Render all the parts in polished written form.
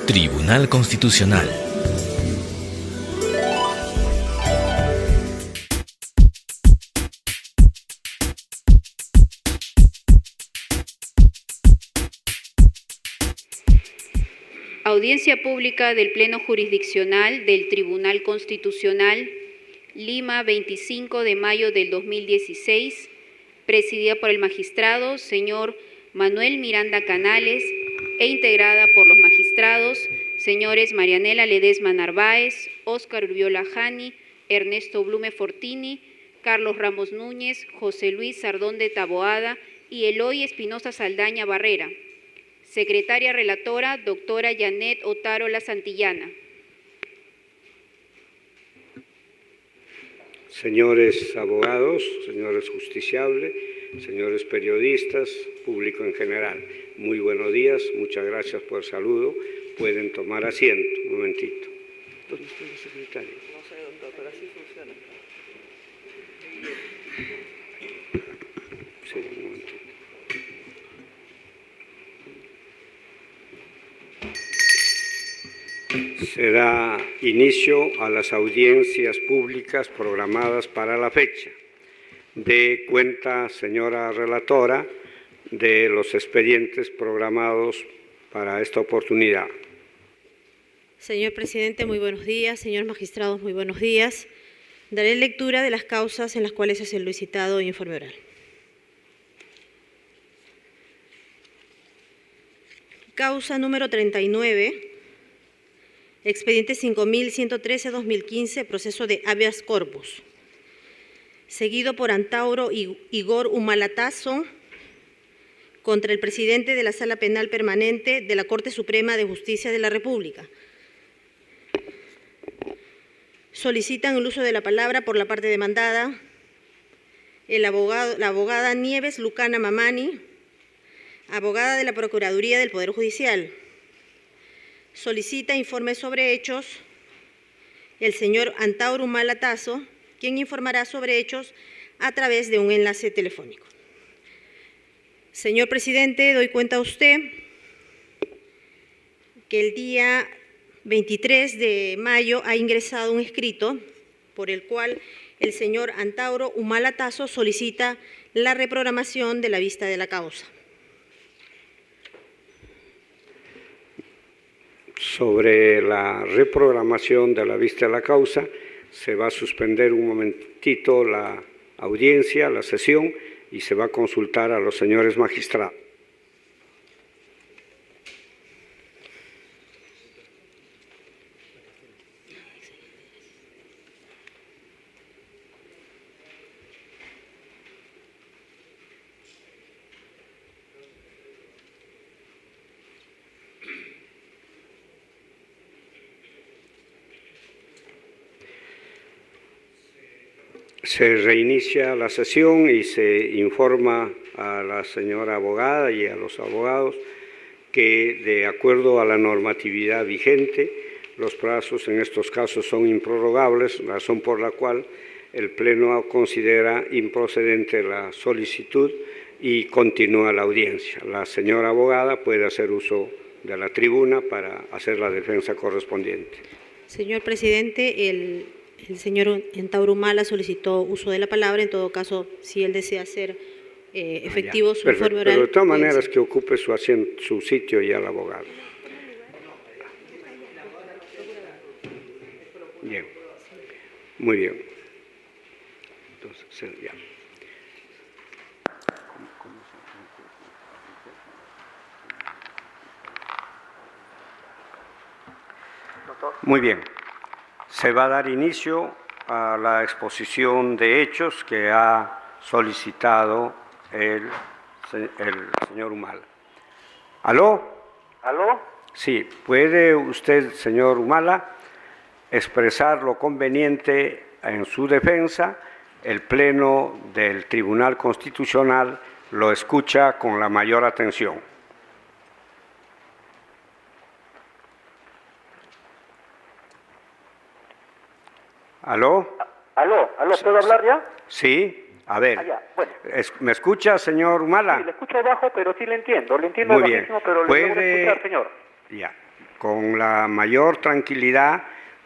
Tribunal Constitucional. Audiencia pública del Pleno Jurisdiccional del Tribunal Constitucional, Lima, 25 de mayo del 2016, presidida por el magistrado señor Manuel Miranda Canales e integrada por los magistrados señores Marianela Ledesma Narváez, Óscar Urbiola Jani, Ernesto Blume Fortini, Carlos Ramos Núñez, José Luis Sardón de Taboada y Eloy Espinosa Saldaña Barrera. Secretaria relatora, doctora Janet Otárola Santillana. Señores abogados, señores justiciables, señores periodistas, público en general, muy buenos días, muchas gracias por el saludo. Pueden tomar asiento, un momentito. ¿Dónde está la secretaria? No sé dónde, pero así funciona. Sí, un momentito. Se da inicio a las audiencias públicas programadas para la fecha. Dé cuenta, señora relatora, de los expedientes programados para esta oportunidad. Señor presidente, muy buenos días. Señores magistrados, muy buenos días. Daré lectura de las causas en las cuales se ha solicitado informe oral. Causa número 39. Expediente 5113-2015, proceso de habeas corpus, seguido por Antauro Igor Humala-Tasso contra el presidente de la Sala Penal Permanente de la Corte Suprema de Justicia de la República. Solicitan el uso de la palabra por la parte demandada la abogada Nieves Lucana Mamani, abogada de la Procuraduría del Poder Judicial. Solicita informe sobre hechos el señor Antauro Humala-Tasso, quien informará sobre hechos a través de un enlace telefónico. Señor presidente, doy cuenta a usted que el día 23 de mayo ha ingresado un escrito por el cual el señor Antauro Humala-Tasso solicita la reprogramación de la vista de la causa. Sobre la reprogramación de la vista de la causa, se va a suspender un momentito la audiencia, la sesión, y se va a consultar a los señores magistrados. Se reinicia la sesión y se informa a la señora abogada y a los abogados que, de acuerdo a la normatividad vigente, los plazos en estos casos son improrrogables, razón por la cual el Pleno considera improcedente la solicitud y continúa la audiencia. La señora abogada puede hacer uso de la tribuna para hacer la defensa correspondiente. Señor presidente, el señor Antauro Humala solicitó uso de la palabra. En todo caso, si él desea hacer efectivo su informe oral. Pero de todas maneras que ocupe su sitio ya el abogado. Bien, muy bien. Entonces, ya. Muy bien. Se va a dar inicio a la exposición de hechos que ha solicitado el señor Humala. ¿Aló? ¿Aló? Sí, ¿puede usted, señor Humala, expresar lo conveniente en su defensa? El Pleno del Tribunal Constitucional lo escucha con la mayor atención. ¿Aló? ¿Aló? ¿Puedo hablar ya? Sí, a ver. Ya. Bueno. ¿Me escucha, señor Humala? Sí, le escucho bajo, pero sí le entiendo. Le entiendo Muy bien. bajísimo, pero le logro escuchar, señor. Ya. con la mayor tranquilidad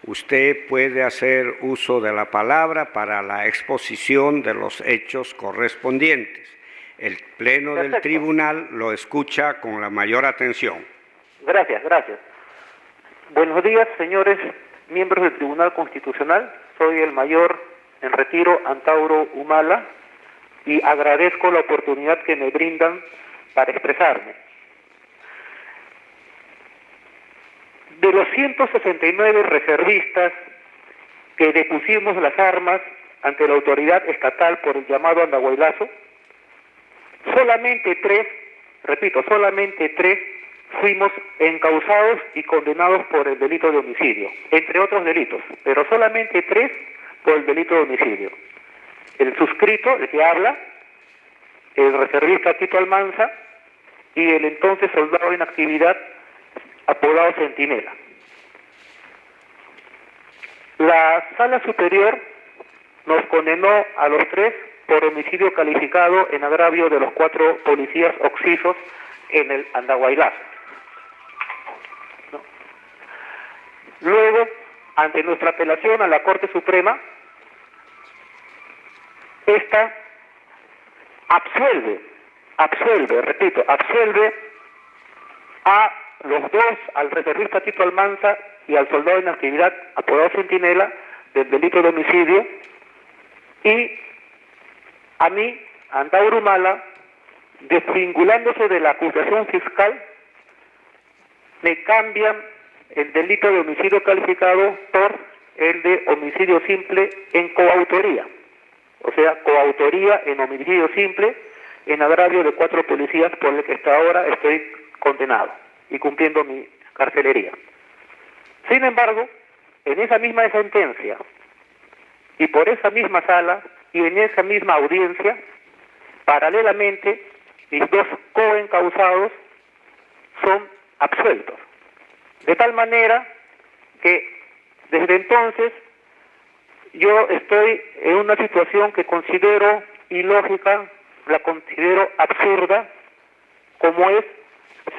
usted puede hacer uso de la palabra para la exposición de los hechos correspondientes. El Pleno del Tribunal lo escucha con la mayor atención. Gracias, gracias. Buenos días, señores miembros del Tribunal Constitucional. Soy el mayor en retiro, Antauro Humala, y agradezco la oportunidad que me brindan para expresarme. De los 169 reservistas que depusimos las armas ante la autoridad estatal por el llamado andahuaylazo, solamente 3, repito, solamente 3 fuimos encausados y condenados por el delito de homicidio, entre otros delitos, pero solamente 3 por el delito de homicidio. El suscrito, el que habla, el reservista Tito Almanza y el entonces soldado en actividad apodado Centinela. La Sala Superior nos condenó a los 3 por homicidio calificado en agravio de los 4 policías occisos en el Andahuaylazo. ¿No? Luego, ante nuestra apelación a la Corte Suprema, esta absuelve a los 2, al reservista Tito Almanza y al soldado en actividad apodado Centinela, del delito de homicidio, y a mí, Antauro Humala, desvinculándose de la acusación fiscal, me cambian el delito de homicidio calificado por el de homicidio simple en coautoría. O sea, coautoría en homicidio simple en agravio de 4 policías por el que hasta ahora estoy condenado y cumpliendo mi carcelería. Sin embargo, en esa misma sentencia y por esa misma sala y en esa misma audiencia, paralelamente, mis 2 coencausados son absueltos. De tal manera que desde entonces yo estoy en una situación que considero ilógica, la considero absurda, como es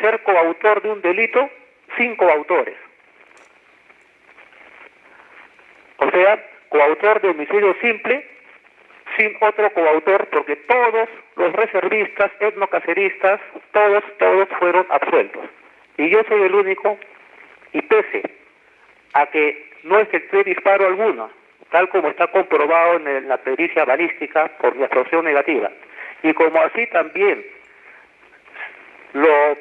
ser coautor de un delito sin coautores. O sea, coautor de homicidio simple sin otro coautor, porque todos los reservistas, etnocaceristas, todos fueron absueltos. Y yo soy el único, y pese a que no efectué disparo alguno, tal como está comprobado en la pericia balística por mi absorción negativa, y como así también lo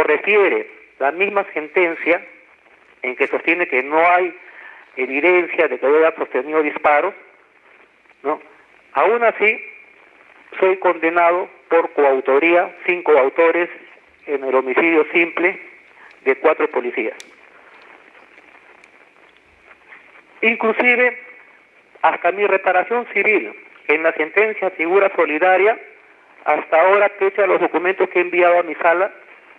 refiere la misma sentencia, en que sostiene que no hay evidencia de que haya sostenido disparos, ¿no? Aún así, soy condenado por coautoría, sin coautores, en el homicidio simple de 4 policías. Inclusive, hasta mi reparación civil, en la sentencia figura solidaria, hasta ahora, pese a los documentos que he enviado a mi sala,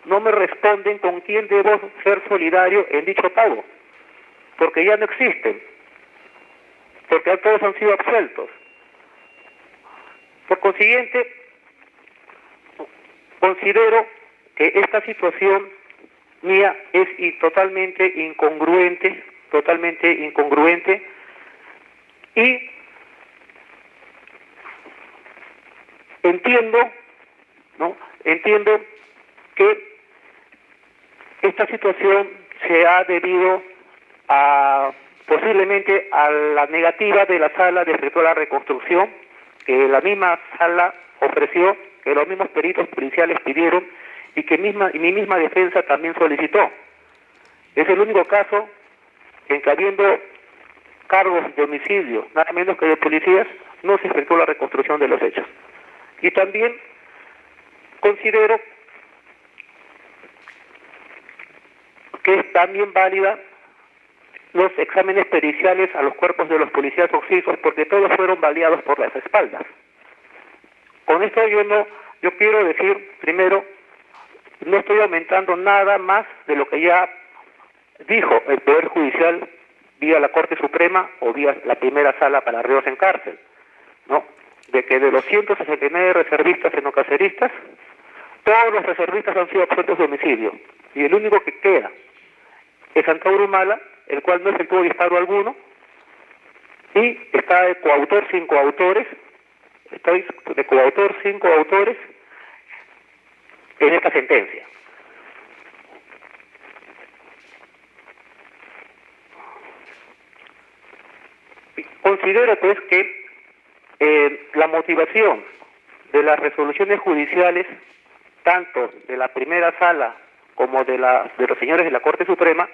no me responden con quién debo ser solidario en dicho pago, porque ya no existen, porque todos han sido absueltos. Por consiguiente, considero que esta situación mía es totalmente incongruente, y entiendo que esta situación se ha debido posiblemente a la negativa de la sala de efectuar la reconstrucción, que la misma sala ofreció, que los mismos peritos policiales pidieron y que mi misma defensa también solicitó. Es el único caso en que, habiendo cargos de homicidio, nada menos que de policías, no se efectuó la reconstrucción de los hechos. Y también considero que es también válida los exámenes periciales a los cuerpos de los policías occisos, porque todos fueron baleados por las espaldas. Con esto yo quiero decir, primero, no estoy aumentando nada más de lo que ya dijo el Poder Judicial vía la Corte Suprema o vía la primera sala para reos en cárcel, ¿no? De que de los 169 reservistas etnocaceristas, todos los reservistas han sido absueltos de homicidio, y el único que queda es Antauro Humala, el cual no efectuó disparo alguno, y está de coautor sin coautores, estoy de coautor sin coautores en esta sentencia. Considero pues que la motivación de las resoluciones judiciales, tanto de la primera sala como de los señores de la Corte Suprema,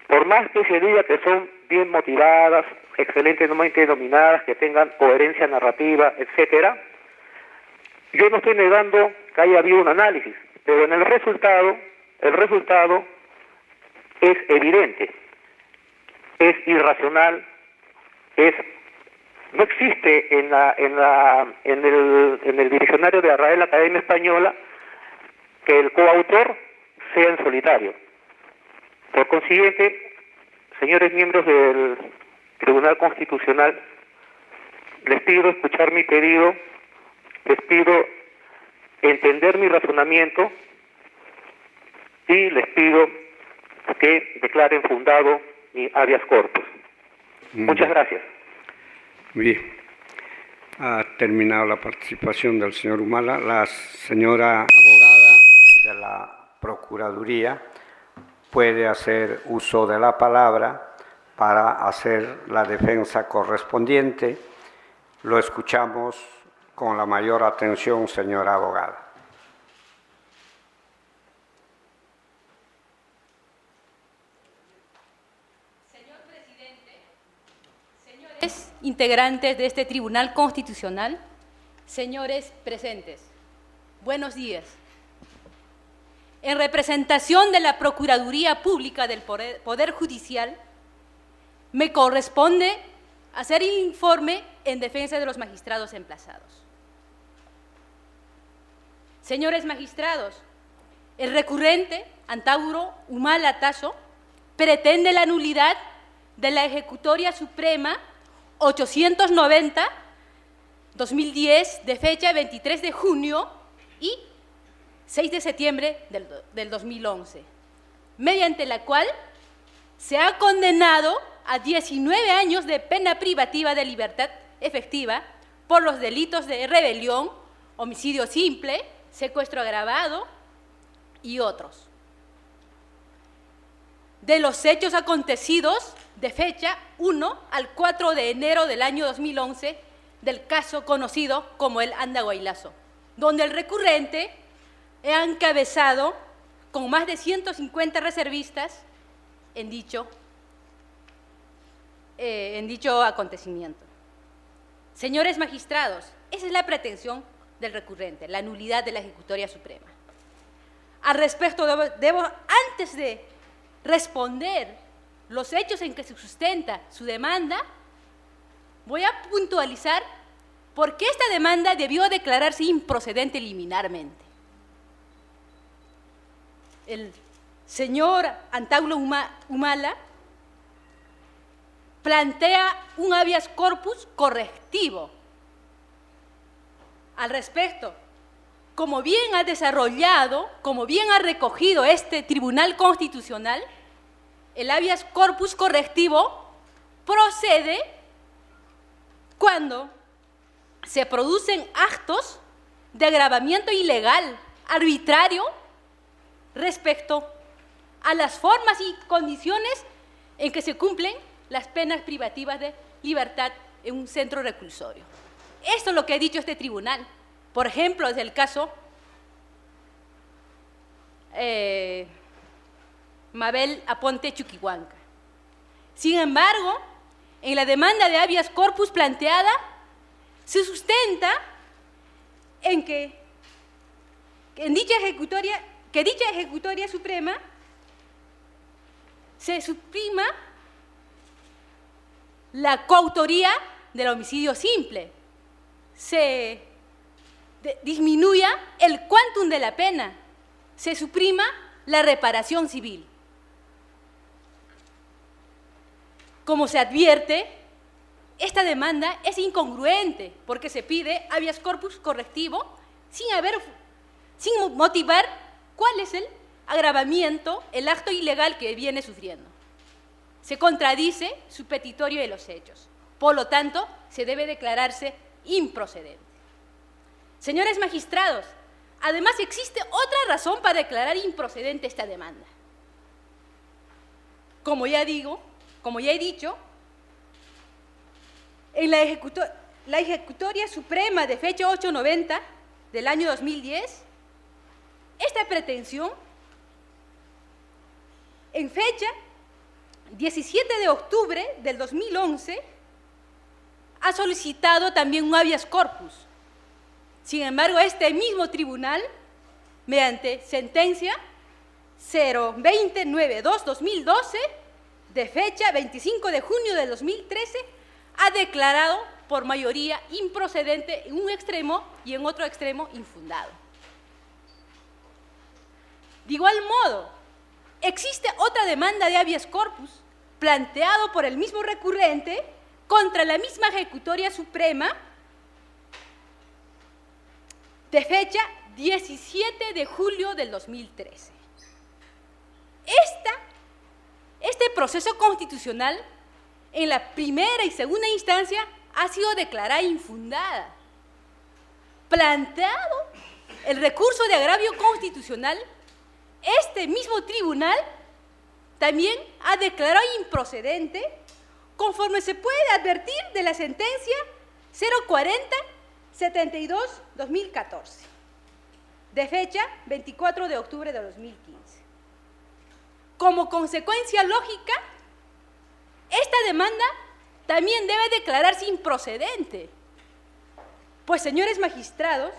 por más que se diga que son bien motivadas, excelentemente dominadas, que tengan coherencia narrativa, etcétera, yo no estoy negando que haya habido un análisis, pero en el resultado es evidente, es irracional, no existe en el diccionario de la Real Academia Española que el coautor sea en solitario. Por consiguiente, señores miembros del Tribunal Constitucional, les pido escuchar mi pedido, les pido entender mi razonamiento y les pido que declaren fundado mi habeas corpus. Muchas gracias. Bien. Ha terminado la participación del señor Humala. La señora abogada de la Procuraduría puede hacer uso de la palabra para hacer la defensa correspondiente. Lo escuchamos con la mayor atención, señora abogada. Señor presidente, señores integrantes de este Tribunal Constitucional, señores presentes, buenos días. En representación de la Procuraduría Pública del Poder Judicial, me corresponde hacer el informe en defensa de los magistrados emplazados. Señores magistrados, el recurrente Antauro Humala Tasso pretende la nulidad de la Ejecutoria Suprema 890-2010 de fecha 23 de junio y 6 de septiembre del 2011, mediante la cual se ha condenado a 19 años de pena privativa de libertad efectiva por los delitos de rebelión, homicidio simple, secuestro agravado y otros. De los hechos acontecidos de fecha 1 al 4 de enero del año 2011 del caso conocido como el Andahuaylazo, donde el recurrente ha encabezado con más de 150 reservistas en dicho acontecimiento. Señores magistrados, esa es la pretensión del recurrente, la nulidad de la Ejecutoria Suprema. Al respecto, debo antes de responder los hechos en que se sustenta su demanda, voy a puntualizar por qué esta demanda debió declararse improcedente liminarmente. El señor Antauro Humala plantea un habeas corpus correctivo. Al respecto, como bien ha desarrollado, como bien ha recogido este Tribunal Constitucional, el habeas corpus correctivo procede cuando se producen actos de agravamiento ilegal, arbitrario, respecto a las formas y condiciones en que se cumplen las penas privativas de libertad en un centro reclusorio. Esto es lo que ha dicho este tribunal. Por ejemplo, es el caso Mabel Aponte Chuquihuanca. Sin embargo, en la demanda de habeas corpus planteada, se sustenta en que dicha ejecutoria suprema se suprima la coautoría del homicidio simple, se disminuya el quantum de la pena, se suprima la reparación civil. Como se advierte, esta demanda es incongruente porque se pide habeas corpus correctivo sin motivar cuál es el agravamiento el acto ilegal que viene sufriendo. Se contradice su petitorio de los hechos. Por lo tanto, se debe declararse improcedente. Señores magistrados, además existe otra razón para declarar improcedente esta demanda. Como ya he dicho, en la Ejecutoria Suprema de fecha 890 del año 2010, esta pretensión, en fecha 17 de octubre del 2011, ha solicitado también un habeas corpus. Sin embargo, este mismo tribunal, mediante sentencia 02092-2012, de fecha 25 de junio de 2013, ha declarado por mayoría improcedente en un extremo y en otro extremo infundado. De igual modo, existe otra demanda de habeas corpus planteado por el mismo recurrente contra la misma Ejecutoria Suprema de fecha 17 de julio del 2013. Este proceso constitucional, en la primera y segunda instancia, ha sido declarada infundada. Planteado el recurso de agravio constitucional, este mismo tribunal también ha declarado improcedente, conforme se puede advertir de la sentencia 040-72-2014, de fecha 24 de octubre de 2015. Como consecuencia lógica, esta demanda también debe declararse improcedente, pues, señores magistrados,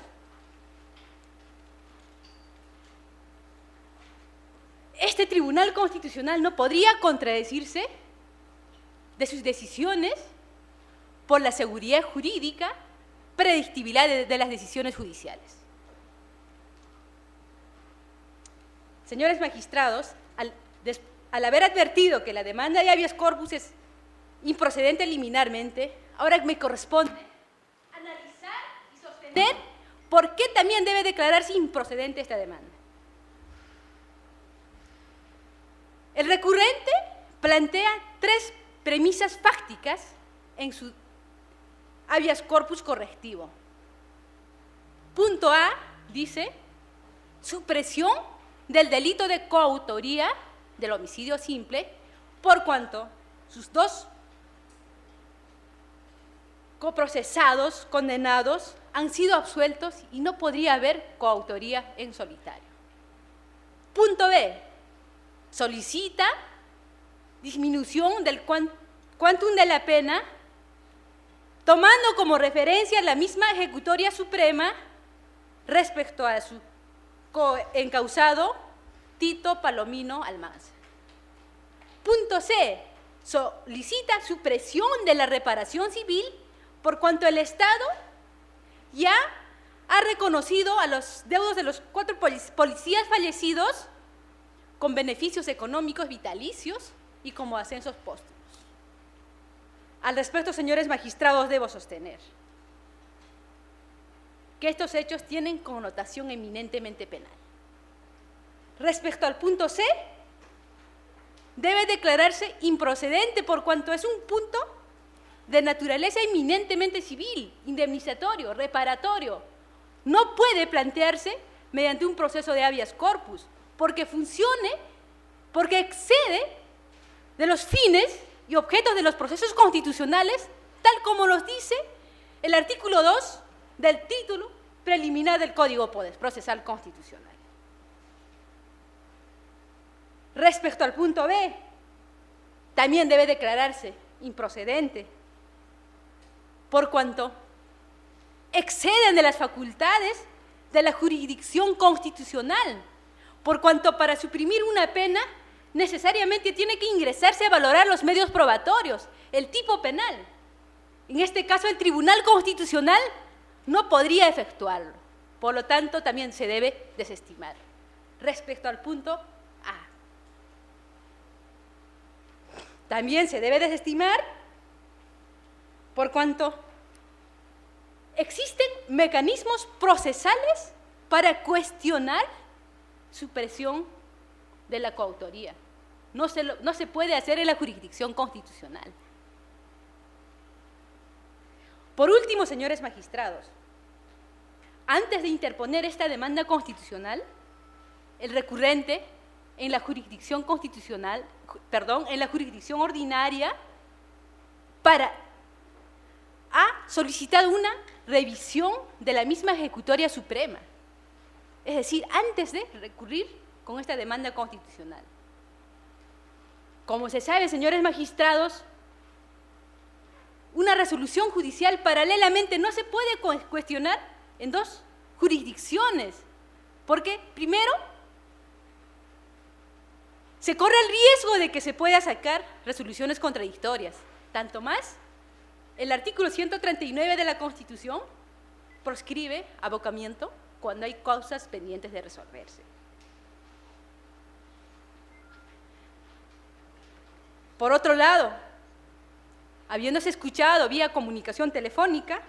este Tribunal Constitucional no podría contradecirse de sus decisiones por la seguridad jurídica, predictibilidad de las decisiones judiciales. Señores magistrados, al haber advertido que la demanda de habeas corpus es improcedente liminarmente, ahora me corresponde analizar y sostener por qué también debe declararse improcedente esta demanda. El recurrente plantea tres premisas fácticas en su habeas corpus correctivo. Punto A dice: supresión del delito de coautoría del homicidio simple, por cuanto sus dos coprocesados condenados han sido absueltos y no podría haber coautoría en solitario. Punto B, solicita disminución del quantum de la pena, tomando como referencia la misma Ejecutoria Suprema respecto a su coencausado Tito Palomino Almanza. Punto C, solicita supresión de la reparación civil por cuanto el Estado ya ha reconocido a los deudos de los 4 policías fallecidos con beneficios económicos vitalicios y como ascensos póstumos. Al respecto, señores magistrados, debo sostener que estos hechos tienen connotación eminentemente penal. Respecto al punto C, debe declararse improcedente por cuanto es un punto de naturaleza eminentemente civil, indemnizatorio, reparatorio. No puede plantearse mediante un proceso de habeas corpus, porque excede de los fines y objetos de los procesos constitucionales, tal como los dice el artículo 2 del título preliminar del Código Procesal Constitucional. Respecto al punto B, también debe declararse improcedente, por cuanto exceden de las facultades de la jurisdicción constitucional, por cuanto para suprimir una pena necesariamente tiene que ingresarse a valorar los medios probatorios, el tipo penal. En este caso, el Tribunal Constitucional no podría efectuarlo, por lo tanto, también se debe desestimar. Respecto al punto A, también se debe desestimar por cuanto existen mecanismos procesales para cuestionar supresión de la coautoría. No se puede hacer en la jurisdicción constitucional. Por último, señores magistrados, antes de interponer esta demanda constitucional, el recurrente en la jurisdicción constitucional, en la jurisdicción ordinaria, ha solicitado una revisión de la misma ejecutoria suprema. Es decir, antes de recurrir con esta demanda constitucional. Como se sabe, señores magistrados, una resolución judicial paralelamente no se puede cuestionar en dos jurisdicciones, porque primero se corre el riesgo de que se pueda sacar resoluciones contradictorias. Tanto más, el artículo 139 de la Constitución proscribe abocamiento cuando hay causas pendientes de resolverse. Por otro lado, habiéndose escuchado vía comunicación telefónica,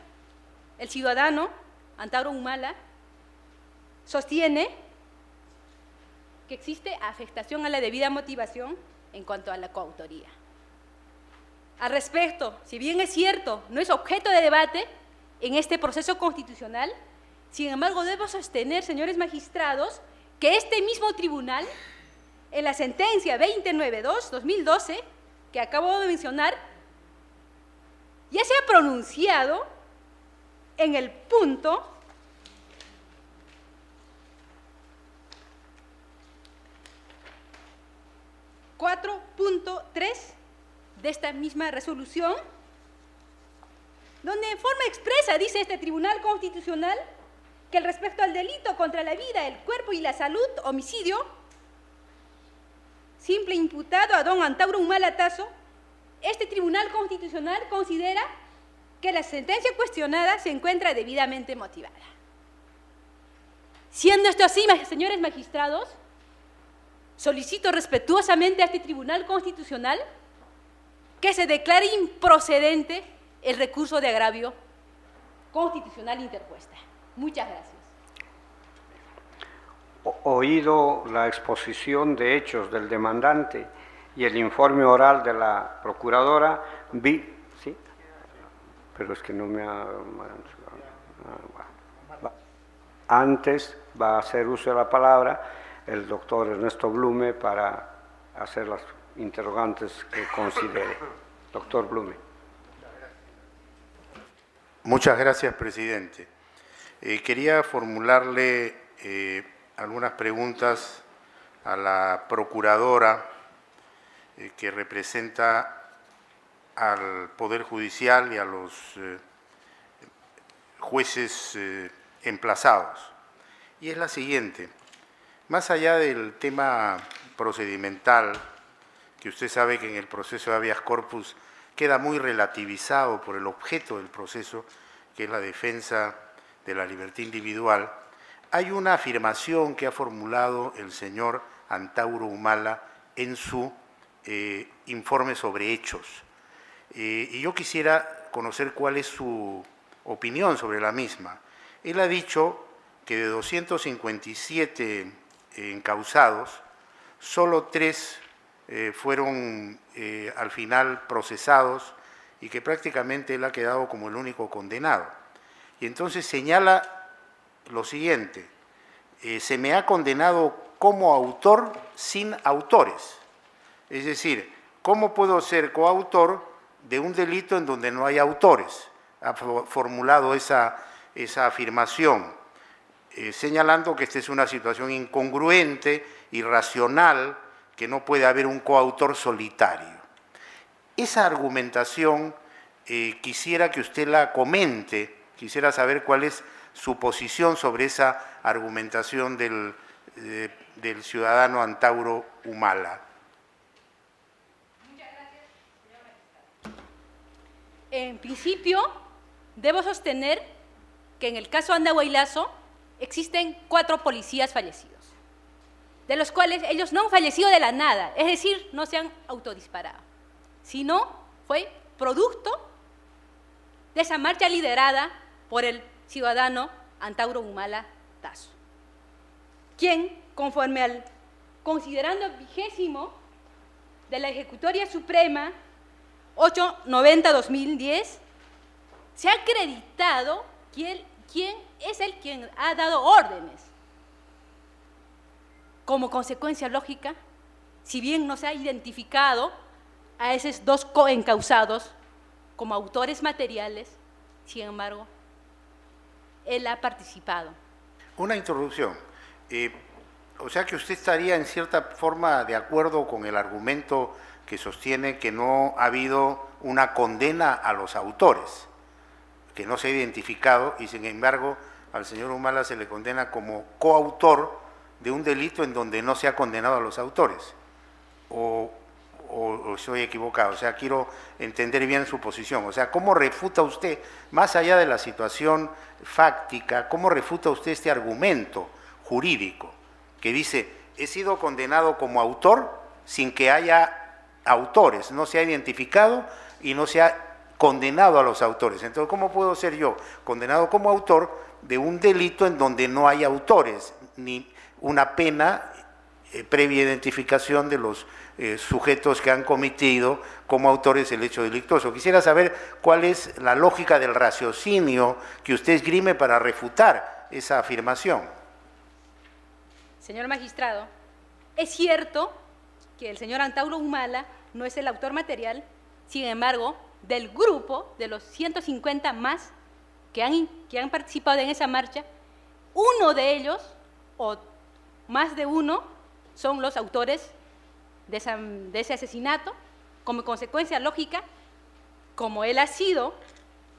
el ciudadano Antauro Humala sostiene que existe afectación a la debida motivación en cuanto a la coautoría. Al respecto, si bien es cierto, no es objeto de debate en este proceso constitucional, sin embargo, debo sostener, señores magistrados, que este mismo tribunal, en la sentencia 2092-2012, que acabo de mencionar, ya se ha pronunciado en el punto 4.3 de esta misma resolución, donde en forma expresa dice este Tribunal Constitucional que respecto al delito contra la vida, el cuerpo y la salud, homicidio, simple imputado a don Antauro Humala Tasso, este Tribunal Constitucional considera que la sentencia cuestionada se encuentra debidamente motivada. Siendo esto así, señores magistrados, solicito respetuosamente a este Tribunal Constitucional que se declare improcedente el recurso de agravio constitucional interpuesta. Muchas gracias. Oído la exposición de hechos del demandante y el informe oral de la procuradora, ¿sí? Pero es que no me ha... Antes va a hacer uso de la palabra el doctor Ernesto Blume para hacer las interrogantes que considere. Doctor Blume. Muchas gracias, presidente. Quería formularle algunas preguntas a la procuradora que representa al Poder Judicial y a los jueces emplazados. Y es la siguiente: más allá del tema procedimental, que usted sabe que en el proceso de habeas corpus queda muy relativizado por el objeto del proceso, que es la defensa de la libertad individual, hay una afirmación que ha formulado el señor Antauro Humala en su informe sobre hechos. Y yo quisiera conocer cuál es su opinión sobre la misma. Él ha dicho que de 257 encausados, solo 3 fueron al final procesados y que prácticamente él ha quedado como el único condenado. Y entonces señala lo siguiente: se me ha condenado como autor sin autores. Es decir, ¿cómo puedo ser coautor de un delito en donde no hay autores? Ha formulado esa afirmación, señalando que esta es una situación incongruente, irracional, que no puede haber un coautor solitario. Esa argumentación quisiera que usted la comente, quisiera saber cuál es su posición sobre esa argumentación del ciudadano Antauro Humala. Muchas gracias, señor magistrado. En principio, debo sostener que en el caso Andahuaylazo existen 4 policías fallecidos, de los cuales ellos no han fallecido de la nada, es decir, no se han autodisparado, sino fue producto de esa marcha liderada por el ciudadano Antauro Humala Tasso, quien, conforme al considerando el 20º de la Ejecutoria Suprema 890-2010, se ha acreditado quién es el quien ha dado órdenes. Como consecuencia lógica, si bien no se ha identificado a esos dos coencausados como autores materiales, sin embargo, él ha participado. Una introducción. O sea que usted estaría en cierta forma de acuerdo con el argumento que sostiene que no ha habido una condena a los autores, que no se ha identificado y sin embargo al señor Humala se le condena como coautor de un delito en donde no se ha condenado a los autores. ¿O estoy equivocado? O sea, quiero entender bien su posición. O sea, ¿cómo refuta usted, más allá de la situación fáctica, cómo refuta usted este argumento jurídico que dice, he sido condenado como autor sin que haya autores, no se ha identificado y no se ha condenado a los autores? Entonces, ¿cómo puedo ser yo condenado como autor de un delito en donde no hay autores, ni una pena previa identificación de los sujetos que han cometido como autores el hecho delictuoso? Quisiera saber cuál es la lógica del raciocinio que usted esgrime para refutar esa afirmación. Señor magistrado, es cierto que el señor Antauro Humala no es el autor material, sin embargo, del grupo de los 150 más que han participado en esa marcha, uno de ellos, o más de uno, son los autores de ese asesinato. Como consecuencia lógica, como él ha sido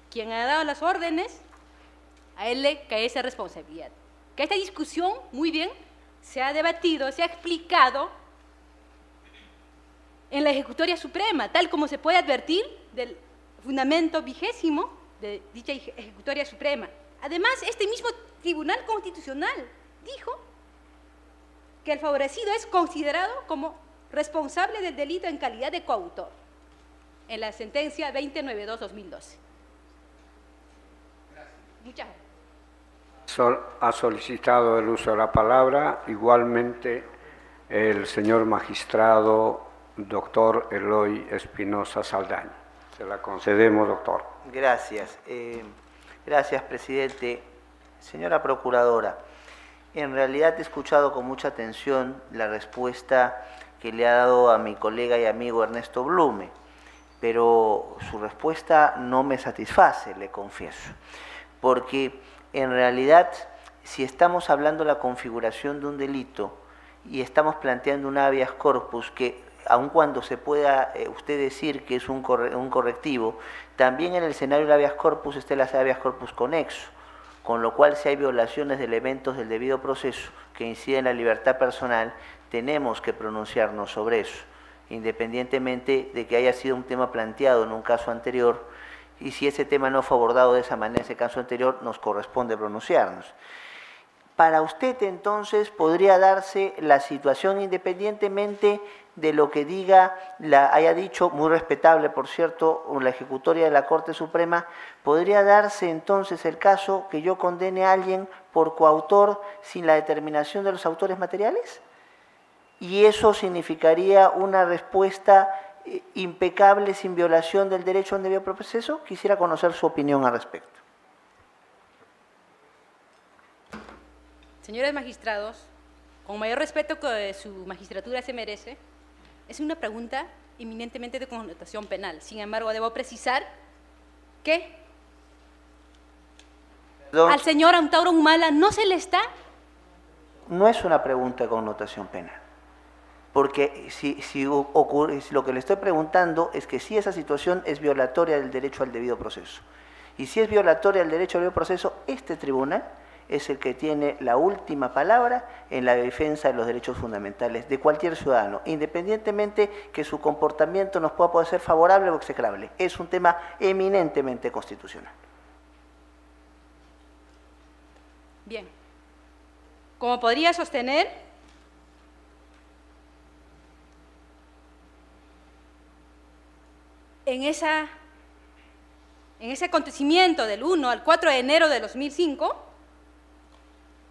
quien ha dado las órdenes, a él le cae esa responsabilidad. Que esta discusión, muy bien, se ha debatido, se ha explicado en la Ejecutoria Suprema, tal como se puede advertir del fundamento 20º de dicha Ejecutoria Suprema. Además, este mismo Tribunal Constitucional dijo que el favorecido es considerado como responsable del delito en calidad de coautor, en la sentencia 2092-2012. Muchas gracias. Ha solicitado el uso de la palabra igualmente el señor magistrado doctor Eloy Espinosa Saldaña. Se la concedemos, doctor. Gracias. Gracias, presidente. Señora procuradora, en realidad he escuchado con mucha atención la respuesta que le ha dado a mi colega y amigo Ernesto Blume, pero su respuesta no me satisface, le confieso, porque en realidad, si estamos hablando de la configuración de un delito y estamos planteando un habeas corpus que, aun cuando se pueda usted decir que es un correctivo, también en el escenario del habeas corpus está el habeas corpus conexo, con lo cual si hay violaciones de elementos del debido proceso que inciden en la libertad personal, tenemos que pronunciarnos sobre eso, independientemente de que haya sido un tema planteado en un caso anterior, y si ese tema no fue abordado de esa manera en ese caso anterior, nos corresponde pronunciarnos. Para usted, entonces, podría darse la situación independientemente de lo que haya dicho, muy respetable, por cierto, la ejecutoria de la Corte Suprema, podría darse entonces el caso que yo condene a alguien por coautor sin la determinación de los autores materiales? ¿Y eso significaría una respuesta impecable, sin violación del derecho a un debido proceso? Quisiera conocer su opinión al respecto. Señores magistrados, con mayor respeto que su magistratura se merece, es una pregunta eminentemente de connotación penal. Sin embargo, debo precisar que al señor Antauro Humala no se le está... No es una pregunta de connotación penal. Porque si ocurre, lo que le estoy preguntando es que si esa situación es violatoria del derecho al debido proceso. Y si es violatoria del derecho al debido proceso, este tribunal es el que tiene la última palabra en la defensa de los derechos fundamentales de cualquier ciudadano, independientemente que su comportamiento nos pueda ser favorable o execrable. Es un tema eminentemente constitucional. Bien. Como podría sostener, en ese acontecimiento del 1 al 4 de enero de 2005,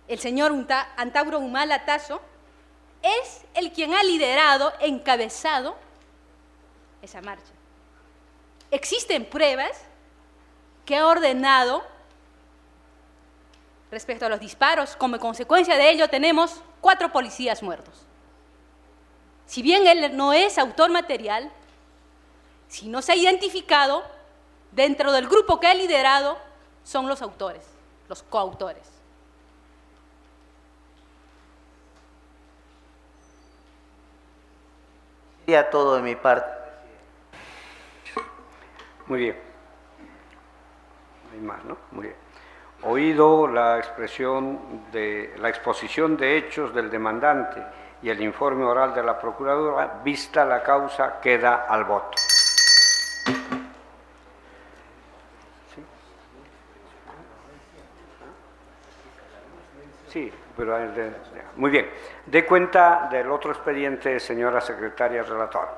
el señor Antauro Humala Tasso es el quien ha liderado, encabezado esa marcha. Existen pruebas que ha ordenado respecto a los disparos. Como consecuencia de ello tenemos 4 policías muertos. Si bien él no es autor material, si no se ha identificado, dentro del grupo que ha liderado son los autores, los coautores. Sería todo de mi parte. Muy bien. No hay más, ¿no? Muy bien. Oído la expresión de la exposición de hechos del demandante y el informe oral de la Procuradora, vista la causa, queda al voto. Sí, pero muy bien. Dé cuenta del otro expediente, señora secretaria relatora.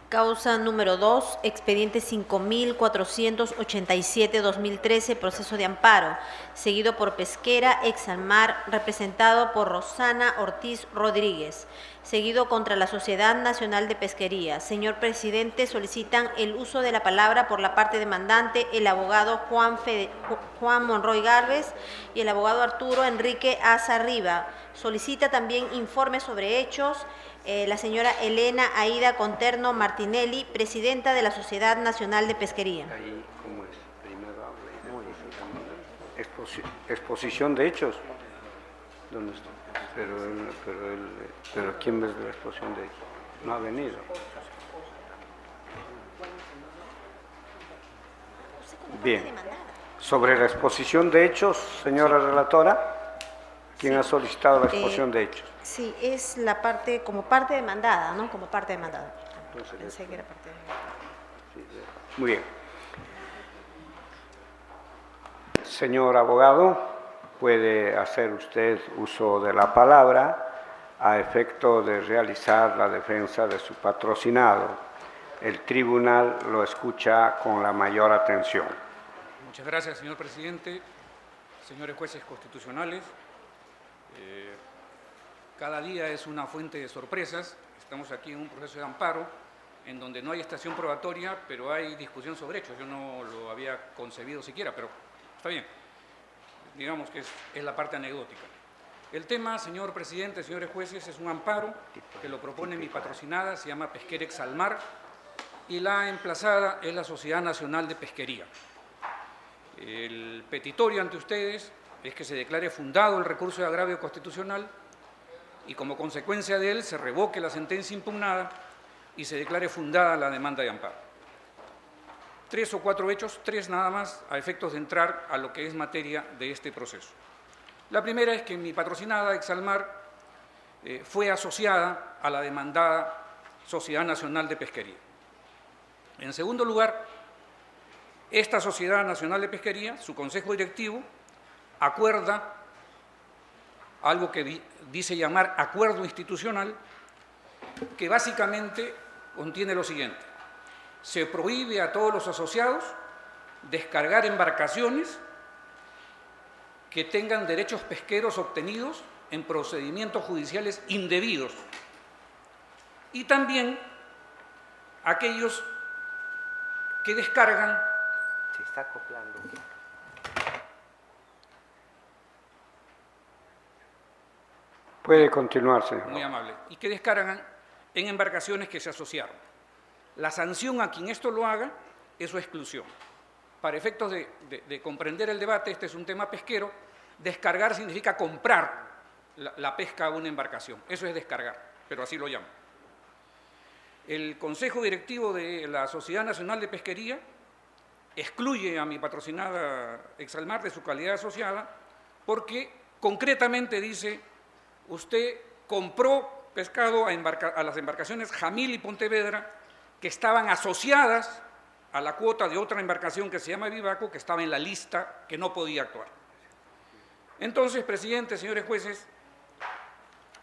Causa número 2, expediente 5487-2013, proceso de amparo, seguido por Pesquera, Exalmar, representado por Rosana Ortiz Rodríguez, seguido contra la Sociedad Nacional de Pesquería. Señor presidente, solicitan el uso de la palabra por la parte demandante el abogado Juan Monroy Gálvez y el abogado Arturo Enrique Azarriba. Solicita también informes sobre hechos la señora Elena Aida Conterno Martinelli, presidenta de la Sociedad Nacional de Pesquería. Ahí, ¿cómo es? Primero exposición de hechos. ¿Dónde está? Pero ¿quién ve la exposición de hechos? No ha venido. Bien. Sobre la exposición de hechos, señora relatora, ¿quién ha solicitado la exposición de hechos? Sí, es la parte, como parte demandada, ¿no? Como parte demandada. Entonces, pensé que era parte demandada. Muy bien. Señor abogado, puede hacer usted uso de la palabra a efecto de realizar la defensa de su patrocinado. El tribunal lo escucha con la mayor atención. Muchas gracias, señor presidente, señores jueces constitucionales. Cada día es una fuente de sorpresas. Estamos aquí en un proceso de amparo en donde no hay estación probatoria, pero hay discusión sobre hechos. Yo no lo había concebido siquiera, pero está bien. Digamos que es la parte anecdótica. El tema, señor presidente, señores jueces, es un amparo que lo propone mi patrocinada, se llama Pesquera Exalmar, y la emplazada es la Sociedad Nacional de Pesquería. El petitorio ante ustedes es que se declare fundado el recurso de agravio constitucional y como consecuencia de él se revoque la sentencia impugnada y se declare fundada la demanda de amparo. 3 o 4 hechos, 3 nada más, a efectos de entrar a lo que es materia de este proceso. La primera es que mi patrocinada, Exalmar, fue asociada a la demandada Sociedad Nacional de Pesquería. En segundo lugar, esta Sociedad Nacional de Pesquería, su consejo directivo, acuerda algo que dice llamar acuerdo institucional, que básicamente contiene lo siguiente: se prohíbe a todos los asociados descargar embarcaciones que tengan derechos pesqueros obtenidos en procedimientos judiciales indebidos, y también aquellos que descargan. Se está acoplando. Puede continuar, señor. Muy amable. Y que descargan en embarcaciones que se asociaron. La sanción a quien esto lo haga es su exclusión. Para efectos de comprender el debate, este es un tema pesquero. Descargar significa comprar la pesca a una embarcación. Eso es descargar, pero así lo llaman. El Consejo Directivo de la Sociedad Nacional de Pesquería excluye a mi patrocinada Exalmar de su calidad asociada porque concretamente dice: usted compró pescado a las embarcaciones Jamil y Pontevedra, que estaban asociadas a la cuota de otra embarcación que se llama Vivaco, que estaba en la lista, que no podía actuar. Entonces, presidente, señores jueces,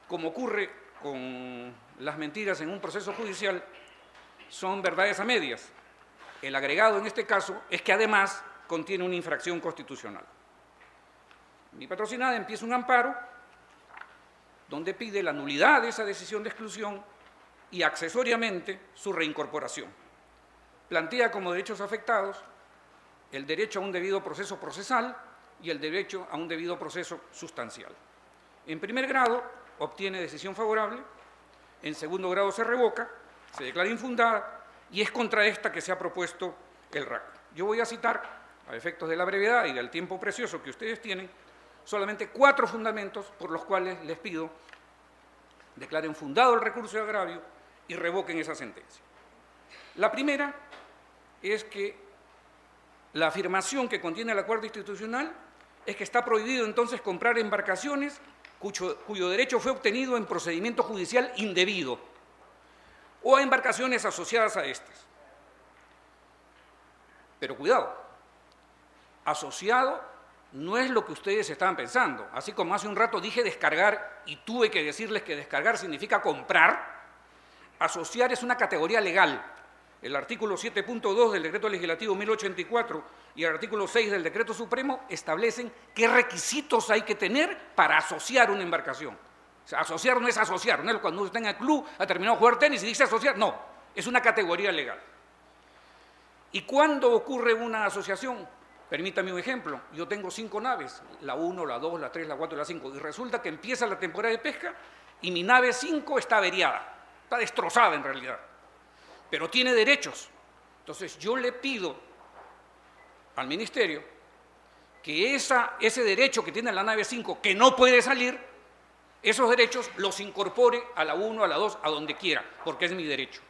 como ocurre con las mentiras en un proceso judicial, son verdades a medias. El agregado en este caso es que además contiene una infracción constitucional. Mi patrocinada empieza un amparo donde pide la nulidad de esa decisión de exclusión y accesoriamente su reincorporación. Plantea como derechos afectados el derecho a un debido proceso procesal y el derecho a un debido proceso sustancial. En primer grado obtiene decisión favorable, en segundo grado se revoca, se declara infundada y es contra esta que se ha propuesto el RAC. Yo voy a citar, a efectos de la brevedad y del tiempo precioso que ustedes tienen, solamente 4 fundamentos por los cuales les pido declaren fundado el recurso de agravio y revoquen esa sentencia. La primera es que la afirmación que contiene el acuerdo institucional es que está prohibido entonces comprar embarcaciones cuyo derecho fue obtenido en procedimiento judicial indebido o a embarcaciones asociadas a estas. Pero cuidado, asociado no es lo que ustedes estaban pensando. Así como hace un rato dije descargar y tuve que decirles que descargar significa comprar, asociar es una categoría legal. El artículo 7.2 del Decreto Legislativo 1084 y el artículo 6 del Decreto Supremo establecen qué requisitos hay que tener para asociar una embarcación. O sea, asociar no es asociar, no es cuando uno está en el club, ha terminado de jugar tenis y dice asociar, no, es una categoría legal. ¿Y cuándo ocurre una asociación? Permítame un ejemplo, yo tengo 5 naves, la 1, la 2, la 3, la 4 y la 5, y resulta que empieza la temporada de pesca y mi nave 5 está averiada, está destrozada en realidad, pero tiene derechos. Entonces yo le pido al Ministerio que ese derecho que tiene la nave 5, que no puede salir, esos derechos los incorpore a la 1, a la 2, a donde quiera, porque es mi derecho.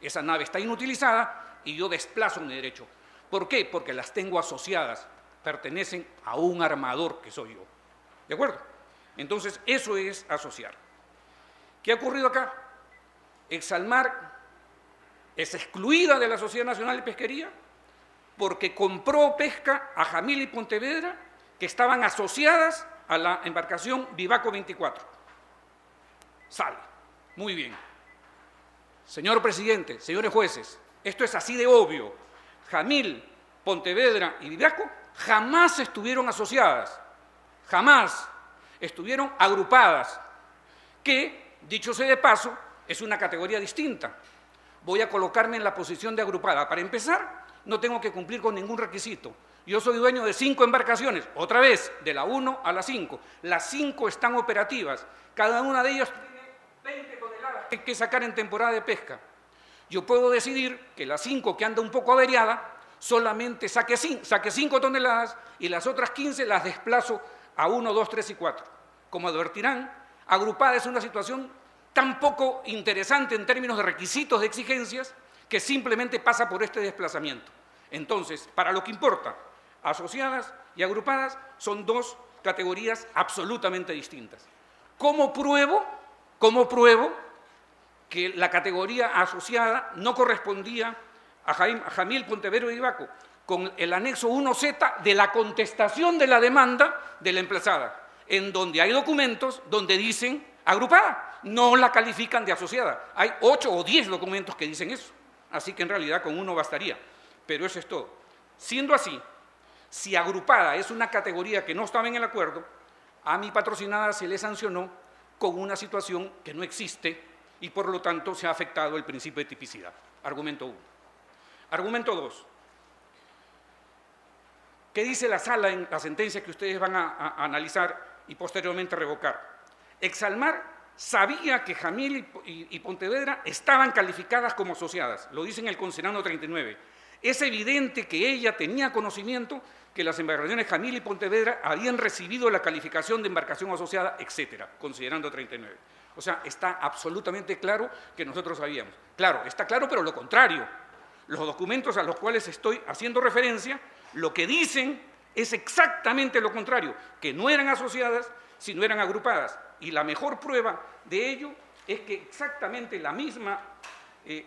Esa nave está inutilizada y yo desplazo mi derecho. ¿Por qué? Porque las tengo asociadas, pertenecen a un armador que soy yo. ¿De acuerdo? Entonces, eso es asociar. ¿Qué ha ocurrido acá? Exalmar es excluida de la Sociedad Nacional de Pesquería porque compró pesca a Jamil y Pontevedra, que estaban asociadas a la embarcación Vivaco 24. Sale. Muy bien. Señor presidente, señores jueces, esto es así de obvio. Jamil, Pontevedra y Vivaco jamás estuvieron asociadas, jamás estuvieron agrupadas, que, dicho sea de paso, es una categoría distinta. Voy a colocarme en la posición de agrupada. Para empezar, no tengo que cumplir con ningún requisito. Yo soy dueño de 5 embarcaciones, otra vez, de la 1 a la 5. Las 5 están operativas, cada una de ellas tiene 20 toneladas que sacar en temporada de pesca. Yo puedo decidir que la 5 que anda un poco averiada solamente saque 5 toneladas y las otras 15 las desplazo a 1, 2, 3 y 4. Como advertirán, agrupada es una situación tan poco interesante en términos de requisitos de exigencias que simplemente pasa por este desplazamiento. Entonces, para lo que importa, asociadas y agrupadas son 2 categorías absolutamente distintas. ¿Cómo pruebo que la categoría asociada no correspondía a Jamil, Pontevedra y Vivaco? Con el anexo 1Z de la contestación de la demanda de la emplazada, en donde hay documentos donde dicen agrupada, no la califican de asociada. Hay 8 o 10 documentos que dicen eso, así que en realidad con uno bastaría, pero eso es todo. Siendo así, si agrupada es una categoría que no estaba en el acuerdo, a mi patrocinada se le sancionó con una situación que no existe y por lo tanto se ha afectado el principio de tipicidad. Argumento 1. Argumento 2. ¿Qué dice la sala en la sentencia que ustedes van a analizar y posteriormente revocar? Exalmar sabía que Jamil y Pontevedra estaban calificadas como asociadas, lo dice en el considerando 39. Es evidente que ella tenía conocimiento que las embarcaciones Jamil y Pontevedra habían recibido la calificación de embarcación asociada, etcétera, considerando 39. O sea, está absolutamente claro que nosotros sabíamos. Claro, está claro, pero lo contrario. Los documentos a los cuales estoy haciendo referencia, lo que dicen es exactamente lo contrario, que no eran asociadas, sino eran agrupadas. Y la mejor prueba de ello es que exactamente la misma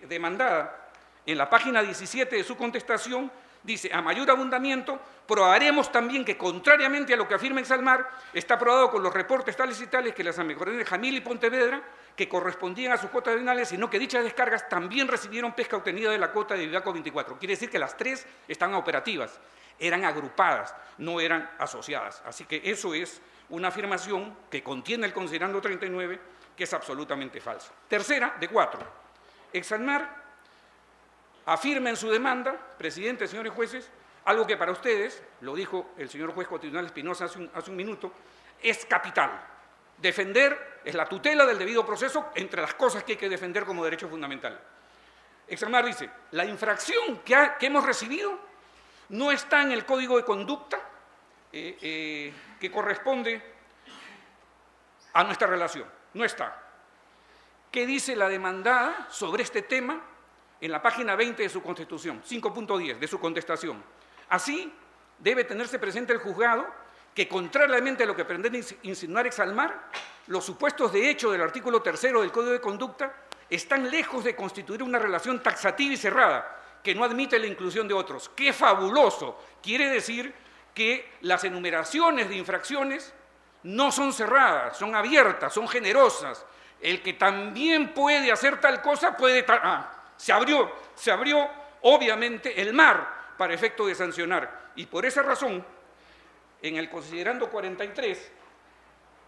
demandada, en la página 17 de su contestación, dice, a mayor abundamiento, probaremos también que, contrariamente a lo que afirma Exalmar, está probado con los reportes tales y tales que las embarcaciones de Jamil y Pontevedra, que correspondían a sus cuotas bienales, sino que dichas descargas también recibieron pesca obtenida de la cuota de Vivaco 24. Quiere decir que las 3 están operativas, eran agrupadas, no eran asociadas. Así que eso es una afirmación que contiene el considerando 39 que es absolutamente falsa. Tercera, de 4. Exalmar afirma en su demanda, presidente, señores jueces, algo que para ustedes, lo dijo el señor juez constitucional Espinosa hace un minuto, es capital. Defender es la tutela del debido proceso entre las cosas que hay que defender como derecho fundamental. Exalmar dice, la infracción que hemos recibido no está en el código de conducta que corresponde a nuestra relación, no está. ¿Qué dice la demandada sobre este tema? En la página 20 de su Constitución, 5.10 de su contestación. Así, debe tenerse presente el juzgado que, contrariamente a lo que pretende insinuar Exalmar, los supuestos de hecho del artículo 3 del Código de Conducta están lejos de constituir una relación taxativa y cerrada, que no admite la inclusión de otros. ¡Qué fabuloso! Quiere decir que las enumeraciones de infracciones no son cerradas, son abiertas, son generosas. El que también puede hacer tal cosa puede... Se abrió obviamente el mar para efecto de sancionar. Y por esa razón, en el considerando 43,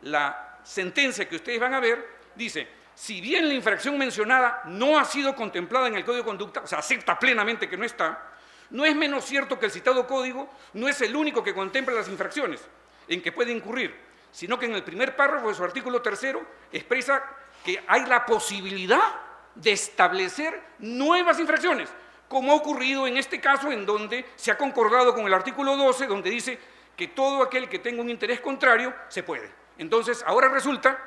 la sentencia que ustedes van a ver dice, si bien la infracción mencionada no ha sido contemplada en el Código de Conducta, o sea, acepta plenamente que no está, no es menos cierto que el citado código no es el único que contempla las infracciones en que puede incurrir, sino que en el primer párrafo de su artículo 3 expresa que hay la posibilidad de establecer nuevas infracciones, como ha ocurrido en este caso en donde se ha concordado con el artículo 12, donde dice que todo aquel que tenga un interés contrario se puede. Entonces, ahora resulta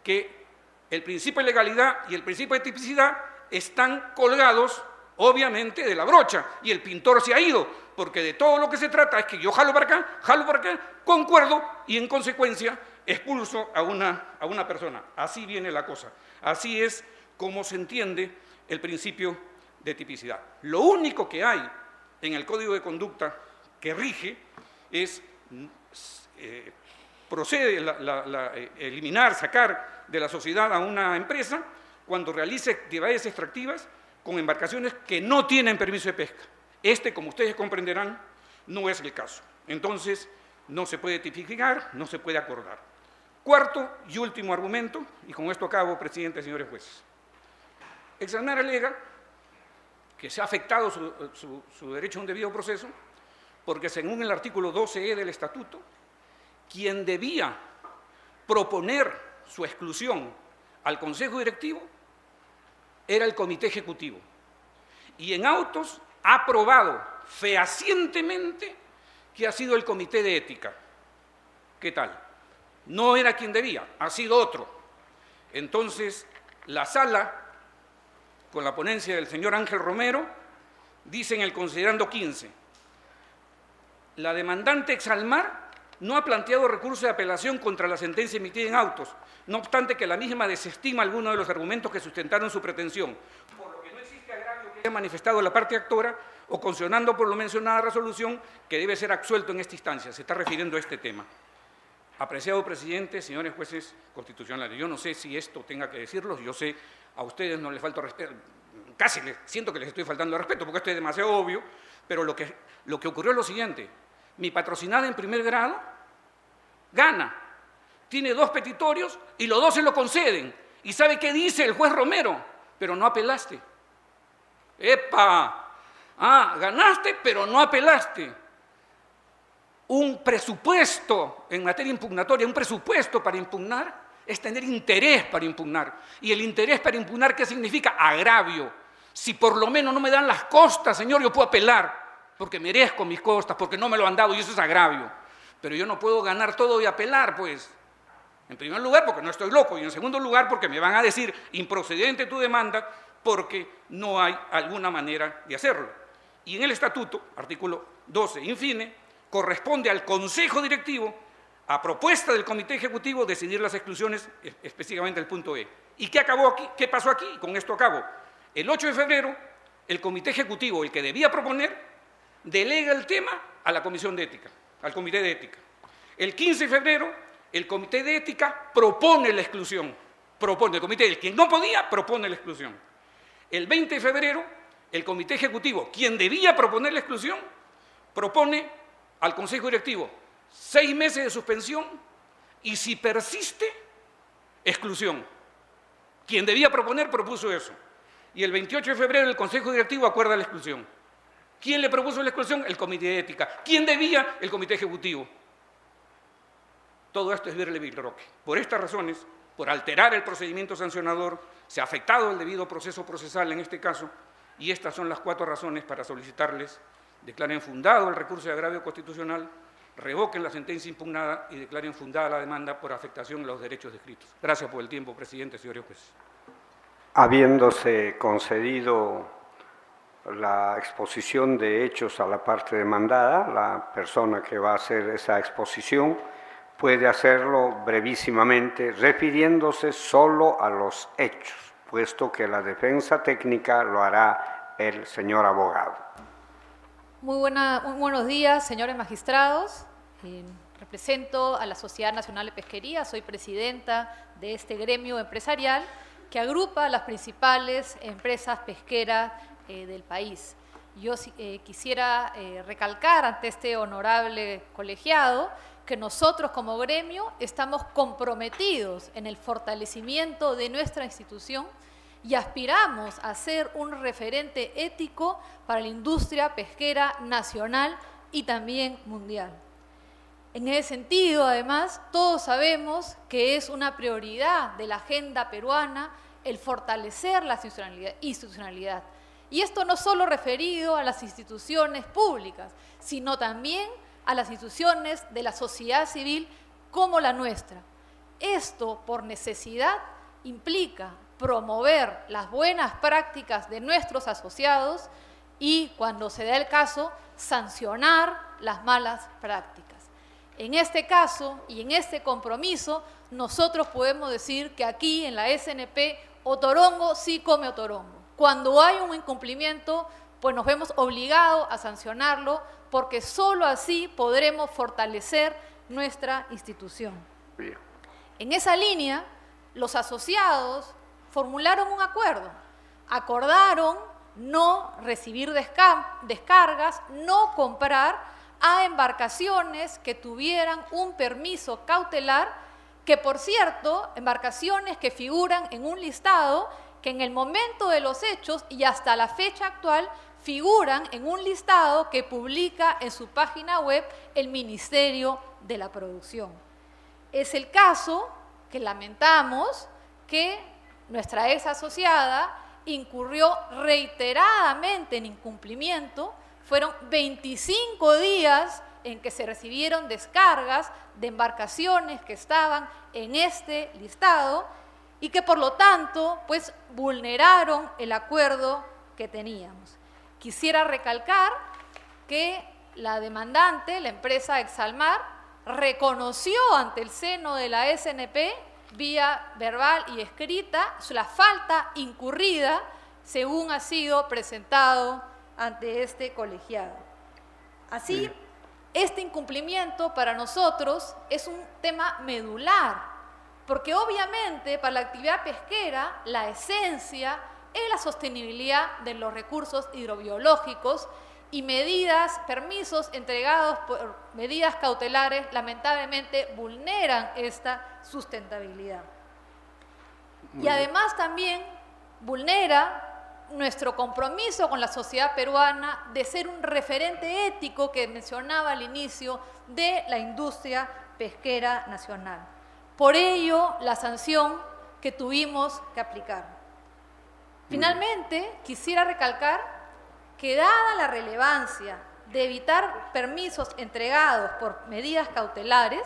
que el principio de legalidad y el principio de tipicidad están colgados, obviamente, de la brocha, y el pintor se ha ido, porque de todo lo que se trata es que yo jalo para acá, concuerdo, y en consecuencia expulso a una persona. Así viene la cosa. Así es como se entiende el principio de tipicidad. Lo único que hay en el Código de Conducta que rige es procede eliminar, sacar de la sociedad a una empresa cuando realice actividades extractivas con embarcaciones que no tienen permiso de pesca. Como ustedes comprenderán, no es el caso. Entonces, no se puede tipificar, no se puede acordar. Cuarto y último argumento, y con esto acabo, presidente, señores jueces. Exalmar alega que se ha afectado su derecho a un debido proceso porque, según el artículo 12e del Estatuto, quien debía proponer su exclusión al Consejo Directivo era el Comité Ejecutivo. Y en autos ha probado fehacientemente que ha sido el Comité de Ética. ¿Qué tal? No era quien debía, ha sido otro. Entonces, la sala, con la ponencia del señor Ángel Romero, dice en el considerando 15, la demandante Exalmar no ha planteado recurso de apelación contra la sentencia emitida en autos, no obstante que la misma desestima algunos de los argumentos que sustentaron su pretensión, por lo que no existe agravio que haya manifestado la parte actora o consionando por lo mencionada resolución que debe ser absuelto en esta instancia. Se está refiriendo a este tema. Apreciado presidente, señores jueces constitucionales, yo no sé si esto tenga que decirlo, yo sé, a ustedes no les falta respeto, casi siento que les estoy faltando el respeto porque esto es demasiado obvio, pero lo que ocurrió es lo siguiente: mi patrocinada en primer grado gana, tiene 2 petitorios y los 2 se lo conceden. ¿Y sabe qué dice el juez Romero? Pero no apelaste. ¡Epa! Ganaste, pero no apelaste. Un presupuesto en materia impugnatoria, un presupuesto para impugnar, es tener interés para impugnar. ¿Y el interés para impugnar qué significa? Agravio. Si por lo menos no me dan las costas, señor, yo puedo apelar, porque merezco mis costas, porque no me lo han dado, y eso es agravio. Pero yo no puedo ganar todo y apelar, pues. En primer lugar, porque no estoy loco, y en segundo lugar, porque me van a decir improcedente tu demanda, porque no hay alguna manera de hacerlo. Y en el Estatuto, artículo 12, infine, corresponde al Consejo Directivo, a propuesta del Comité Ejecutivo, decidir las exclusiones, específicamente el punto E. ¿Y qué acabó aquí? ¿Qué pasó aquí? Con esto acabo. El 8 de febrero, el Comité Ejecutivo, el que debía proponer, delega el tema a la Comisión de Ética, al Comité de Ética. El 15 de febrero, el Comité de Ética propone la exclusión. El Comité, el que no podía, propone la exclusión. El 20 de febrero, el Comité Ejecutivo, quien debía proponer la exclusión, propone al Consejo Directivo 6 meses de suspensión Y si persiste, exclusión. Quien debía proponer, propuso eso. Y el 28 de febrero el Consejo Directivo acuerda la exclusión. ¿Quién le propuso la exclusión? El Comité de Ética. ¿Quién debía? El Comité Ejecutivo. Todo esto es verle bilroque. Por estas razones, por alterar el procedimiento sancionador, se ha afectado el debido proceso procesal en este caso, y estas son las 4 razones para solicitarles: declaren fundado el recurso de agravio constitucional, revoquen la sentencia impugnada y declaren fundada la demanda por afectación a los derechos descritos. Gracias por el tiempo, presidente, señores jueces. Habiéndose concedido la exposición de hechos a la parte demandada, la persona que va a hacer esa exposición puede hacerlo brevísimamente, refiriéndose solo a los hechos, puesto que la defensa técnica lo hará el señor abogado. Muy buenos días, señores magistrados. Represento a la Sociedad Nacional de Pesquería, soy presidenta de este gremio empresarial que agrupa a las principales empresas pesqueras del país. Yo quisiera recalcar ante este honorable colegiado que nosotros como gremio estamos comprometidos en el fortalecimiento de nuestra institución y aspiramos a ser un referente ético para la industria pesquera nacional y también mundial. En ese sentido, además, todos sabemos que es una prioridad de la agenda peruana el fortalecer la institucionalidad. Y esto no solo referido a las instituciones públicas, sino también a las instituciones de la sociedad civil como la nuestra. Esto, por necesidad, implica promover las buenas prácticas de nuestros asociados y, cuando se dé el caso, sancionar las malas prácticas. En este caso y en este compromiso, nosotros podemos decir que aquí en la SNP, otorongo sí come otorongo. Cuando hay un incumplimiento, pues nos vemos obligados a sancionarlo, porque solo así podremos fortalecer nuestra institución. Bien. En esa línea, los asociados formularon un acuerdo, acordaron no recibir descargas, no comprar a embarcaciones que tuvieran un permiso cautelar, que por cierto, embarcaciones que figuran en un listado que en el momento de los hechos y hasta la fecha actual figuran en un listado que publica en su página web el Ministerio de la Producción. Es el caso que lamentamos que nuestra ex asociada incurrió reiteradamente en incumplimiento. Fueron 25 días en que se recibieron descargas de embarcaciones que estaban en este listado y que por lo tanto pues vulneraron el acuerdo que teníamos. Quisiera recalcar que la demandante, la empresa Exalmar, reconoció ante el seno de la SNP, vía verbal y escrita, la falta incurrida según ha sido presentado ante este colegiado. Así, este incumplimiento para nosotros es un tema medular, porque obviamente para la actividad pesquera la esencia es la sostenibilidad de los recursos hidrobiológicos y permisos entregados por medidas cautelares lamentablemente vulneran esta sustentabilidad. Y además también vulnera nuestro compromiso con la sociedad peruana de ser un referente ético que mencionaba al inicio de la industria pesquera nacional. Por ello, la sanción que tuvimos que aplicar. Finalmente, quisiera recalcar que dada la relevancia de evitar permisos entregados por medidas cautelares,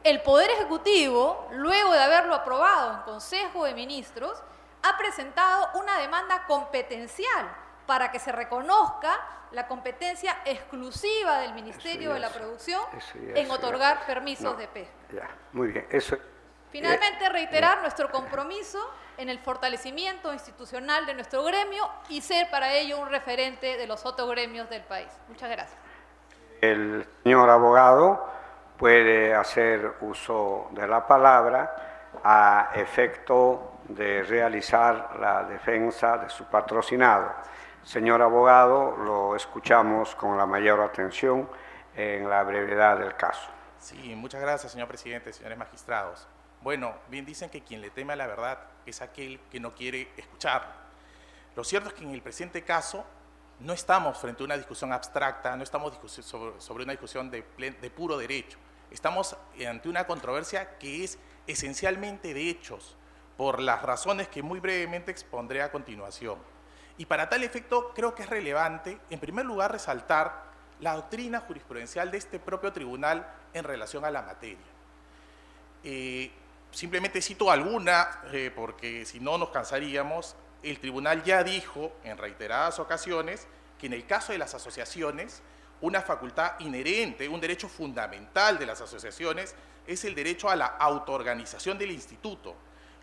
el Poder Ejecutivo, luego de haberlo aprobado en Consejo de Ministros, ha presentado una demanda competencial para que se reconozca la competencia exclusiva del Ministerio de la Producción en otorgar permisos de pesca. Ya, muy bien. Finalmente, reiterar nuestro compromiso en el fortalecimiento institucional de nuestro gremio y ser para ello un referente de los otros gremios del país. Muchas gracias. El señor abogado puede hacer uso de la palabra a efecto de realizar la defensa de su patrocinado. Señor abogado, lo escuchamos con la mayor atención en la brevedad del caso. Sí, muchas gracias, señor presidente, señores magistrados. Bueno, bien dicen que quien le teme a la verdad es aquel que no quiere escucharla. Lo cierto es que en el presente caso no estamos frente a una discusión abstracta, no estamos sobre una discusión de puro derecho. Estamos ante una controversia que es esencialmente de hechos, por las razones que muy brevemente expondré a continuación. Y para tal efecto creo que es relevante, en primer lugar, resaltar la doctrina jurisprudencial de este propio tribunal en relación a la materia. Simplemente cito alguna, porque si no nos cansaríamos. El tribunal ya dijo en reiteradas ocasiones que en el caso de las asociaciones, una facultad inherente, un derecho fundamental de las asociaciones es el derecho a la autoorganización del instituto,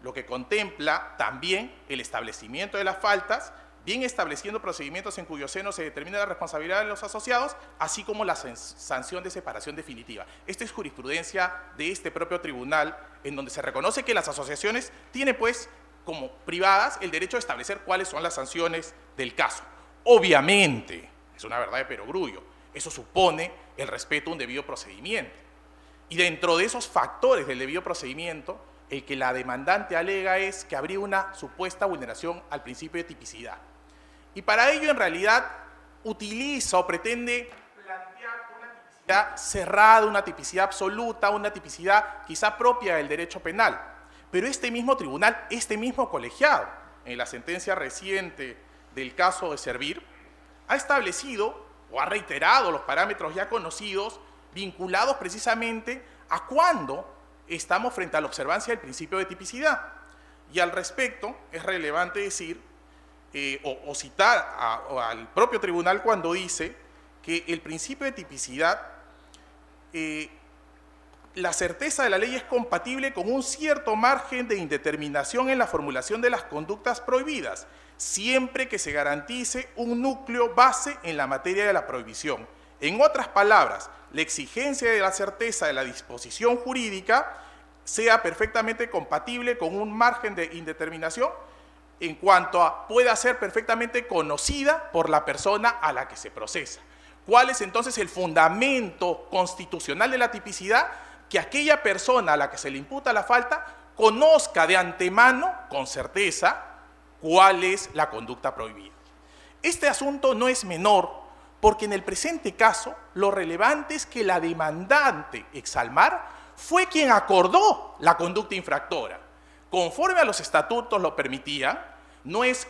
lo que contempla también el establecimiento de las faltas, bien estableciendo procedimientos en cuyo seno se determina la responsabilidad de los asociados, así como la sanción de separación definitiva. Esta es jurisprudencia de este propio tribunal, en donde se reconoce que las asociaciones tienen, pues, como privadas, el derecho a establecer cuáles son las sanciones del caso. Obviamente, es una verdad de perogrullo, eso supone el respeto a un debido procedimiento. Y dentro de esos factores del debido procedimiento, el que la demandante alega es que habría una supuesta vulneración al principio de tipicidad. Y para ello, en realidad, utiliza o pretende plantear una tipicidad cerrada, una tipicidad absoluta, una tipicidad quizá propia del derecho penal. Pero este mismo tribunal, este mismo colegiado, en la sentencia reciente del caso de Servir, ha establecido o ha reiterado los parámetros ya conocidos vinculados precisamente a cuándo estamos frente a la observancia del principio de tipicidad. Y al respecto es relevante decir o citar al propio tribunal cuando dice que el principio de tipicidad, la certeza de la ley es compatible con un cierto margen de indeterminación en la formulación de las conductas prohibidas, siempre que se garantice un núcleo base en la materia de la prohibición. En otras palabras, la exigencia de la certeza de la disposición jurídica sea perfectamente compatible con un margen de indeterminación en cuanto a pueda ser perfectamente conocida por la persona a la que se procesa. ¿Cuál es entonces el fundamento constitucional de la tipicidad? Que aquella persona a la que se le imputa la falta conozca de antemano, con certeza, cuál es la conducta prohibida. Este asunto no es menor porque en el presente caso lo relevante es que la demandante Exalmar fue quien acordó la conducta infractora. Conforme a los estatutos lo permitían, no es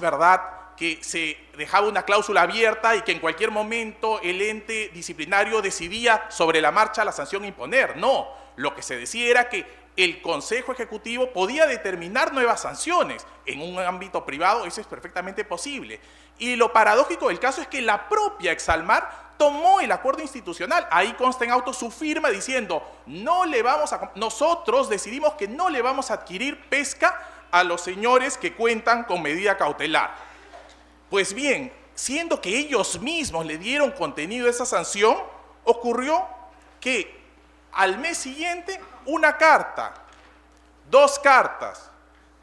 verdad que se dejaba una cláusula abierta y que en cualquier momento el ente disciplinario decidía sobre la marcha la sanción a imponer. No, lo que se decía era que el Consejo Ejecutivo podía determinar nuevas sanciones. En un ámbito privado eso es perfectamente posible. Y lo paradójico del caso es que la propia Exalmar tomó el acuerdo institucional. Ahí consta en auto su firma diciendo, nosotros decidimos que no le vamos a adquirir pesca a los señores que cuentan con medida cautelar. Pues bien, siendo que ellos mismos le dieron contenido a esa sanción, ocurrió que al mes siguiente una carta, 2 cartas,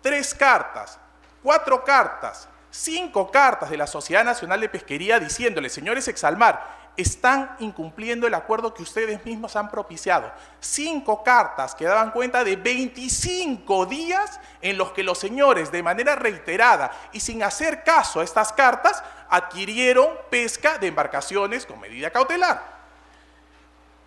3 cartas, 4 cartas, 5 cartas de la Sociedad Nacional de Pesquería diciéndole, señores Exalmar, están incumpliendo el acuerdo que ustedes mismos han propiciado. 5 cartas que daban cuenta de 25 días en los que los señores, de manera reiterada y sin hacer caso a estas cartas, adquirieron pesca de embarcaciones con medida cautelar.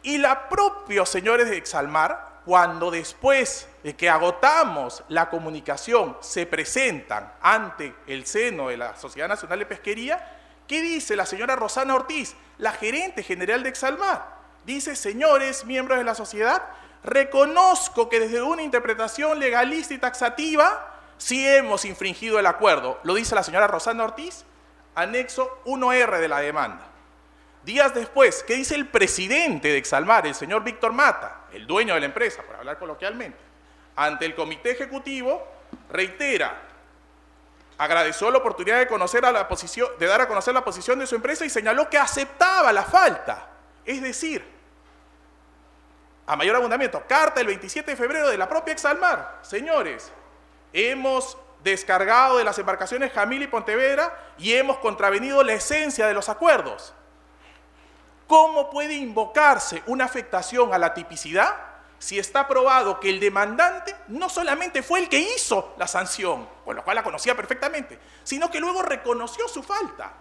Y los propios señores de Exalmar, cuando después de que agotamos la comunicación, se presentan ante el seno de la Sociedad Nacional de Pesquería, ¿qué dice la señora Rosana Ortiz, la gerente general de Exalmar? Dice, señores miembros de la sociedad, reconozco que desde una interpretación legalista y taxativa sí hemos infringido el acuerdo. Lo dice la señora Rosana Ortiz, anexo 1R de la demanda. Días después, ¿qué dice el presidente de Exalmar, el señor Víctor Mata, el dueño de la empresa, por hablar coloquialmente? Ante el comité ejecutivo, reitera, agradeció la oportunidad de dar a conocer la posición de su empresa y señaló que aceptaba la falta. Es decir, a mayor abundamiento, carta el 27 de febrero de la propia Exalmar. Señores, hemos descargado de las embarcaciones Jamil y Pontevedra y hemos contravenido la esencia de los acuerdos. ¿Cómo puede invocarse una afectación a la tipicidad si está probado que el demandante no solamente fue el que hizo la sanción, con lo cual la conocía perfectamente, sino que luego reconoció su falta?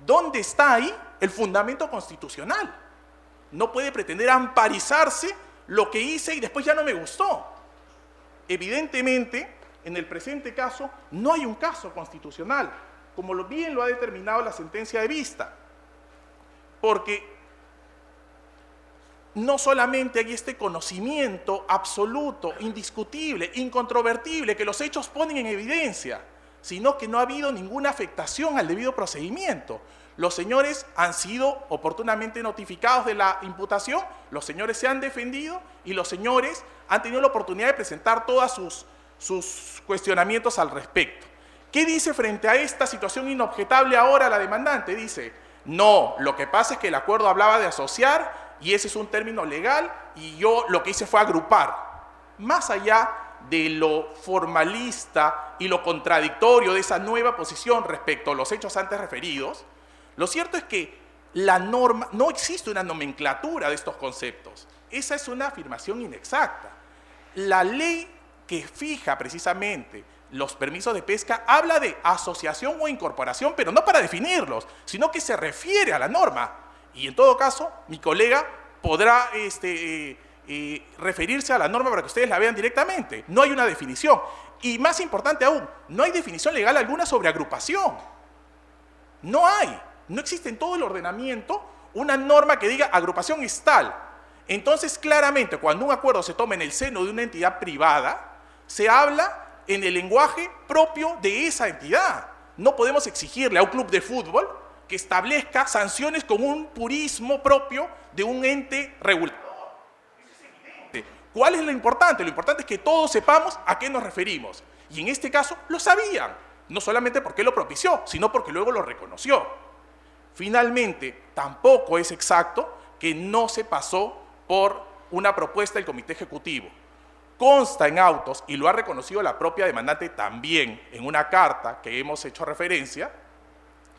¿Dónde está ahí el fundamento constitucional? No puede pretender amparizarse lo que hice y después ya no me gustó. Evidentemente, en el presente caso, no hay un caso constitucional, como bien lo ha determinado la sentencia de vista, porque no solamente hay este conocimiento absoluto, indiscutible, incontrovertible, que los hechos ponen en evidencia, sino que no ha habido ninguna afectación al debido procedimiento. Los señores han sido oportunamente notificados de la imputación, los señores se han defendido y los señores han tenido la oportunidad de presentar todos sus cuestionamientos al respecto. ¿Qué dice frente a esta situación inobjetable ahora la demandante? Dice, no, lo que pasa es que el acuerdo hablaba de asociar y ese es un término legal y yo lo que hice fue agrupar. Más allá de lo formalista y lo contradictorio de esa nueva posición respecto a los hechos antes referidos, lo cierto es que la norma, no existe una nomenclatura de estos conceptos. Esa es una afirmación inexacta. La ley que fija precisamente los permisos de pesca habla de asociación o incorporación, pero no para definirlos, sino que se refiere a la norma. Y en todo caso, mi colega podrá referirse a la norma para que ustedes la vean directamente. No hay una definición. Y más importante aún, no hay definición legal alguna sobre agrupación. No hay. No existe en todo el ordenamiento una norma que diga agrupación es tal. Entonces, claramente, cuando un acuerdo se toma en el seno de una entidad privada, se habla en el lenguaje propio de esa entidad. No podemos exigirle a un club de fútbol que establezca sanciones con un purismo propio de un ente regulador. Eso es evidente. ¿Cuál es lo importante? Lo importante es que todos sepamos a qué nos referimos. Y en este caso lo sabían, no solamente porque lo propició, sino porque luego lo reconoció. Finalmente, tampoco es exacto que no se pasó por una propuesta del Comité Ejecutivo. Consta en autos, y lo ha reconocido la propia demandante también en una carta que hemos hecho referencia,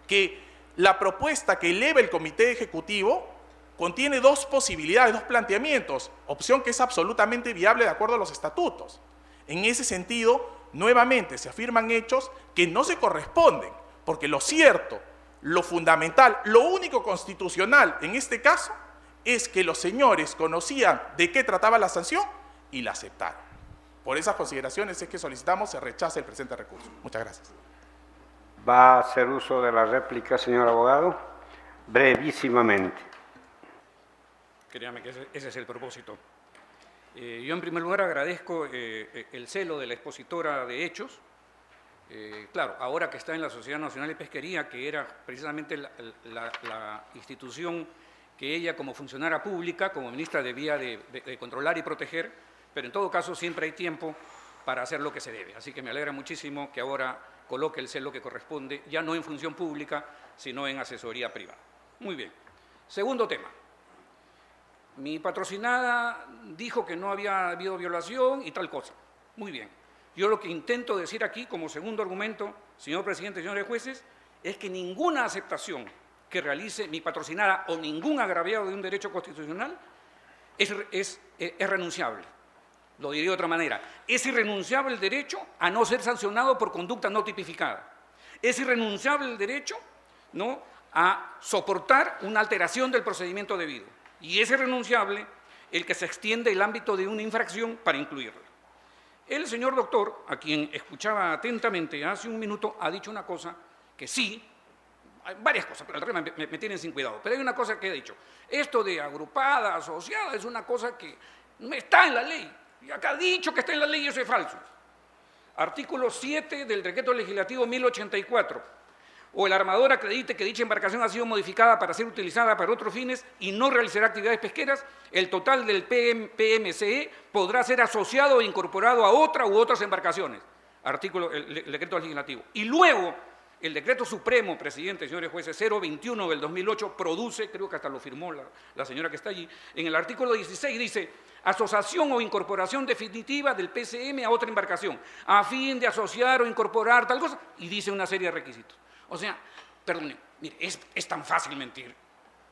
que la propuesta que eleva el Comité Ejecutivo contiene dos posibilidades, dos planteamientos, opción que es absolutamente viable de acuerdo a los estatutos. En ese sentido, nuevamente se afirman hechos que no se corresponden, porque lo cierto, lo fundamental, lo único constitucional en este caso es que los señores conocían de qué trataba la sanción y la aceptaron. Por esas consideraciones es que solicitamos se rechace el presente recurso. Muchas gracias. ¿Va a hacer uso de la réplica, señor abogado? Brevísimamente. Créame que ese es el propósito. Yo en primer lugar agradezco el celo de la expositora de hechos. Claro, ahora que está en la Sociedad Nacional de Pesquería, que era precisamente la institución que ella como funcionaria pública, como ministra debía de controlar y proteger, pero en todo caso siempre hay tiempo para hacer lo que se debe. Así que me alegra muchísimo que ahora coloque el celo que corresponde, ya no en función pública, sino en asesoría privada. Muy bien. Segundo tema. Mi patrocinada dijo que no había habido violación y tal cosa. Muy bien. Yo lo que intento decir aquí como segundo argumento, señor presidente y señores jueces, es que ninguna aceptación que realice mi patrocinada o ningún agraviado de un derecho constitucional es renunciable. Lo diré de otra manera. Es irrenunciable el derecho a no ser sancionado por conducta no tipificada. Es irrenunciable el derecho, ¿no?, a soportar una alteración del procedimiento debido. Y es irrenunciable el que se extiende el ámbito de una infracción para incluirla. El señor doctor, a quien escuchaba atentamente hace un minuto, ha dicho una cosa que sí, hay varias cosas, pero al revés me tienen sin cuidado. Pero hay una cosa que ha dicho. Esto de agrupada, asociada, es una cosa que no está en la ley. Y acá ha dicho que está en la ley y eso es falso. Artículo 7 del Decreto Legislativo 1084. O el armador acredite que dicha embarcación ha sido modificada para ser utilizada para otros fines y no realizará actividades pesqueras, el total del PMCE podrá ser asociado o incorporado a otra u otras embarcaciones. Artículo el Decreto Legislativo. Y luego, el Decreto Supremo, presidente, señores jueces, 021 del 2008, produce, creo que hasta lo firmó la señora que está allí, en el artículo 16 dice, asociación o incorporación definitiva del PCM a otra embarcación, a fin de asociar o incorporar tal cosa, y dice una serie de requisitos. O sea, perdone, mire, es tan fácil mentir,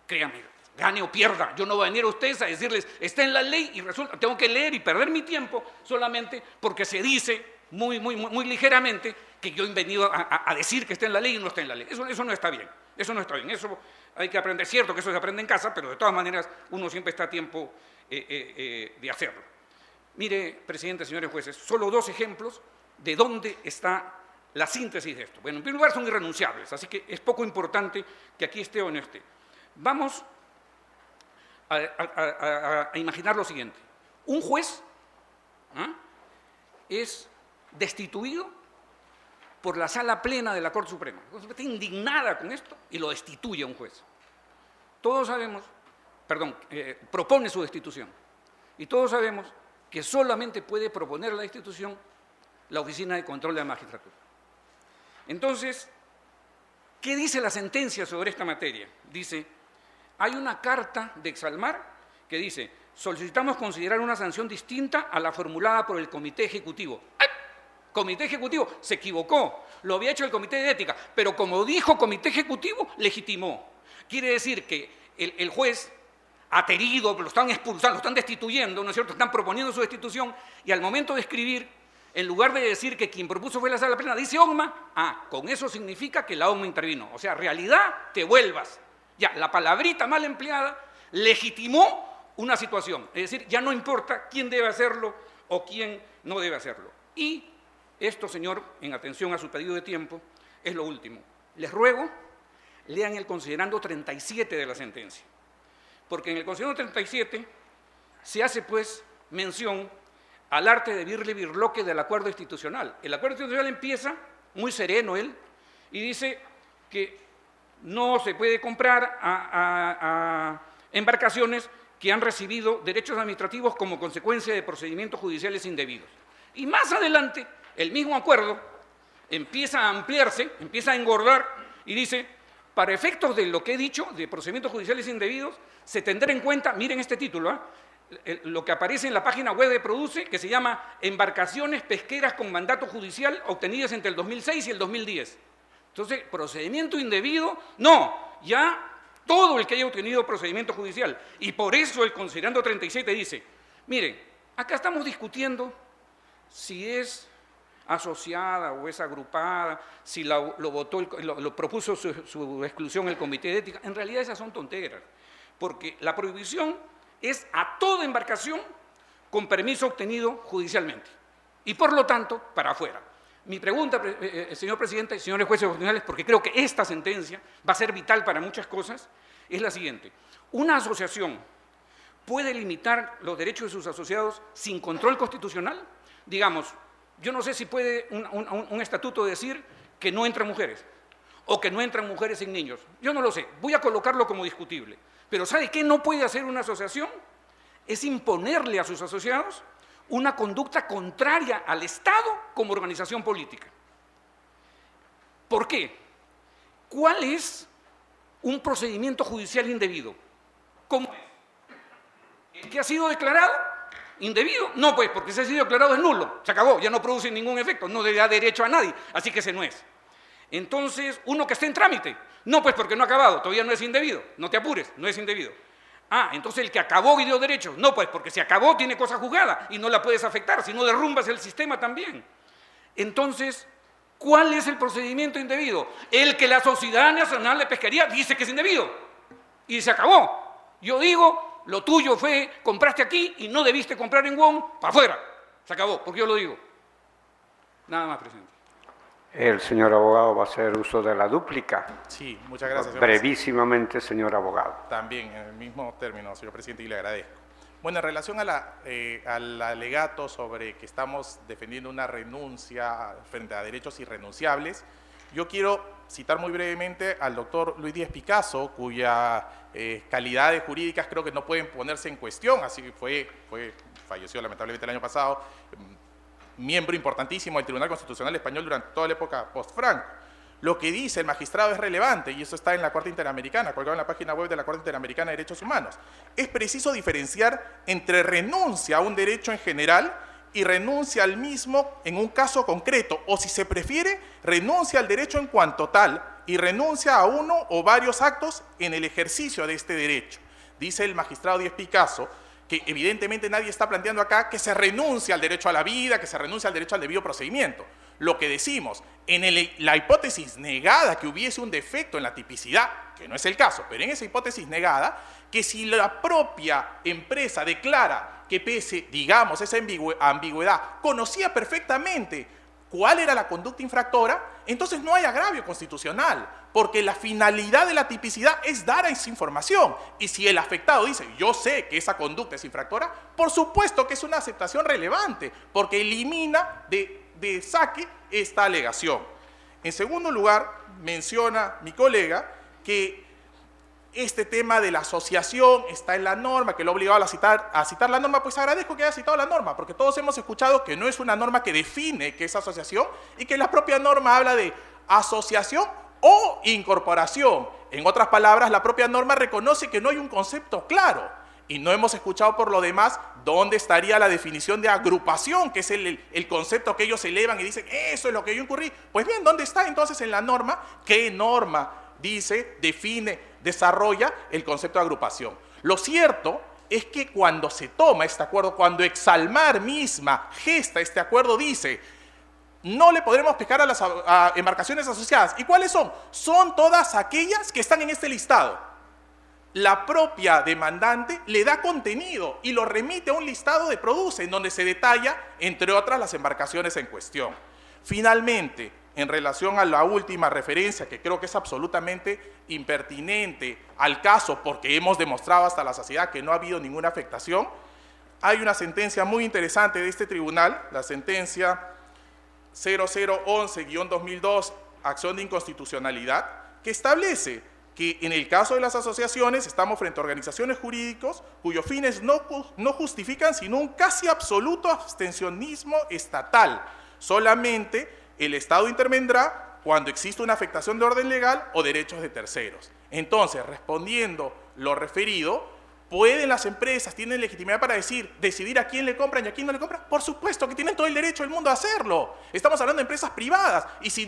créame, gane o pierda. Yo no voy a venir a ustedes a decirles, está en la ley y resulta, tengo que leer y perder mi tiempo solamente porque se dice muy ligeramente que yo he venido a decir que está en la ley y no está en la ley. Eso no está bien, eso no está bien, eso hay que aprender. Cierto que eso se aprende en casa, pero de todas maneras uno siempre está a tiempo de hacerlo. Mire, presidente, señores jueces, solo 2 ejemplos de dónde está la síntesis de esto. Bueno, en primer lugar son irrenunciables, así que es poco importante que aquí esté o no esté. Vamos a imaginar lo siguiente. Un juez es destituido por la sala plena de la Corte Suprema. Está indignada con esto y lo destituye a un juez. Todos sabemos, propone su destitución. Y todos sabemos que solamente puede proponer la destitución la Oficina de Control de la Magistratura. Entonces, ¿qué dice la sentencia sobre esta materia? Dice, hay una carta de Exalmar que dice, solicitamos considerar una sanción distinta a la formulada por el Comité Ejecutivo. ¡Ay! Comité Ejecutivo se equivocó, lo había hecho el Comité de Ética, pero como dijo Comité Ejecutivo, legitimó. Quiere decir que el juez aterido, lo están expulsando, lo están destituyendo, ¿no es cierto? Están proponiendo su destitución y al momento de escribir, en lugar de decir que quien propuso fue la sala plena, dice ONMA, con eso significa que la ONMA intervino. O sea, realidad, te vuelvas. Ya, la palabrita mal empleada legitimó una situación. Es decir, ya no importa quién debe hacerlo o quién no debe hacerlo. Y esto, señor, en atención a su pedido de tiempo, es lo último. Les ruego, lean el considerando 37 de la sentencia. Porque en el considerando 37 se hace, pues, mención al arte de birle birloque del acuerdo institucional. El acuerdo institucional empieza, muy sereno él, y dice que no se puede comprar a embarcaciones que han recibido derechos administrativos como consecuencia de procedimientos judiciales indebidos. Y más adelante, el mismo acuerdo empieza a ampliarse, empieza a engordar y dice, para efectos de lo que he dicho, de procedimientos judiciales indebidos, se tendrá en cuenta, miren este título, lo que aparece en la página web de Produce, que se llama Embarcaciones pesqueras con mandato judicial obtenidas entre el 2006 y el 2010. Entonces, procedimiento indebido, no, ya todo el que haya obtenido procedimiento judicial. Y por eso el considerando 37 dice, miren, acá estamos discutiendo si es asociada o es agrupada, si lo propuso su exclusión el Comité de Ética. En realidad esas son tonteras, porque la prohibición es a toda embarcación con permiso obtenido judicialmente y por lo tanto para afuera. Mi pregunta, señor presidente y señores jueces constitucionales, porque creo que esta sentencia va a ser vital para muchas cosas, es la siguiente. ¿Una asociación puede limitar los derechos de sus asociados sin control constitucional? Digamos, yo no sé si puede un estatuto decir que no entran mujeres o que no entran mujeres sin niños. Yo no lo sé, voy a colocarlo como discutible. Pero ¿sabe qué no puede hacer una asociación? Es imponerle a sus asociados una conducta contraria al Estado como organización política. ¿Por qué? ¿Cuál es un procedimiento judicial indebido? ¿Cómo es? ¿El que ha sido declarado indebido? No, pues, porque si ha sido declarado es nulo, se acabó, ya no produce ningún efecto, no le da derecho a nadie, así que ese no es. Entonces, uno que esté en trámite, no, pues porque no ha acabado, todavía no es indebido, no te apures, no es indebido. Entonces el que acabó y dio derechos, no, pues porque si acabó tiene cosa juzgada y no la puedes afectar, si no derrumbas el sistema también. Entonces, ¿cuál es el procedimiento indebido? El que la Sociedad Nacional de Pesquería dice que es indebido y se acabó. Yo digo, lo tuyo fue, compraste aquí y no debiste comprar en WOM, para afuera, se acabó, porque yo lo digo. Nada más, presidente. El señor abogado va a hacer uso de la dúplica. Sí, muchas gracias. Señor Brevísimamente, señor abogado. También, en el mismo término, señor presidente, y le agradezco. Bueno, en relación al alegato sobre que estamos defendiendo una renuncia frente a derechos irrenunciables, yo quiero citar muy brevemente al doctor Luis Díaz Picasso, cuya calidades jurídicas creo que no pueden ponerse en cuestión, así que falleció lamentablemente el año pasado, miembro importantísimo del Tribunal Constitucional Español durante toda la época post-Franco. Lo que dice el magistrado es relevante y eso está en la Corte Interamericana, colgado en la página web de la Corte Interamericana de Derechos Humanos. Es preciso diferenciar entre renuncia a un derecho en general y renuncia al mismo en un caso concreto, o si se prefiere, renuncia al derecho en cuanto tal y renuncia a uno o varios actos en el ejercicio de este derecho. dice el magistrado Díez Picasso, que evidentemente nadie está planteando acá que se renuncie al derecho a la vida, que se renuncie al derecho al debido procedimiento. Lo que decimos, en la hipótesis negada que hubiese un defecto en la tipicidad, que no es el caso, pero en esa hipótesis negada, que si la propia empresa declara que pese, digamos, esa ambigüedad, conocía perfectamente cuál era la conducta infractora, entonces no hay agravio constitucional, porque la finalidad de la tipicidad es dar esa información. Y si el afectado dice, yo sé que esa conducta es infractora, por supuesto que es una aceptación relevante, porque elimina de saque esta alegación. En segundo lugar, menciona mi colega que este tema de la asociación está en la norma, que lo ha obligado a citar la norma. Pues agradezco que haya citado la norma, porque todos hemos escuchado que no es una norma que define qué es asociación y que la propia norma habla de asociación o incorporación. En otras palabras, la propia norma reconoce que no hay un concepto claro y no hemos escuchado por lo demás dónde estaría la definición de agrupación, que es el concepto que ellos elevan y dicen, eso es lo que yo incurrí. Pues bien, ¿dónde está entonces en la norma? ¿Qué norma dice, define, desarrolla el concepto de agrupación? Lo cierto es que cuando se toma este acuerdo, cuando Exalmar misma gesta este acuerdo, dice, no le podremos pescar a las embarcaciones asociadas. ¿Y cuáles son? Son todas aquellas que están en este listado. La propia demandante le da contenido y lo remite a un listado de Produce, en donde se detalla, entre otras, las embarcaciones en cuestión. Finalmente, en relación a la última referencia, que creo que es absolutamente impertinente al caso, porque hemos demostrado hasta la saciedad que no ha habido ninguna afectación, hay una sentencia muy interesante de este tribunal, la sentencia 0011-2002, acción de inconstitucionalidad, que establece que en el caso de las asociaciones estamos frente a organizaciones jurídicos cuyos fines no justifican sino un casi absoluto abstencionismo estatal. Solamente el Estado intervendrá cuando existe una afectación de orden legal o derechos de terceros. Entonces, respondiendo lo referido, ¿pueden las empresas, tienen legitimidad para decidir a quién le compran y a quién no le compran? Por supuesto que tienen todo el derecho del mundo a hacerlo. Estamos hablando de empresas privadas y si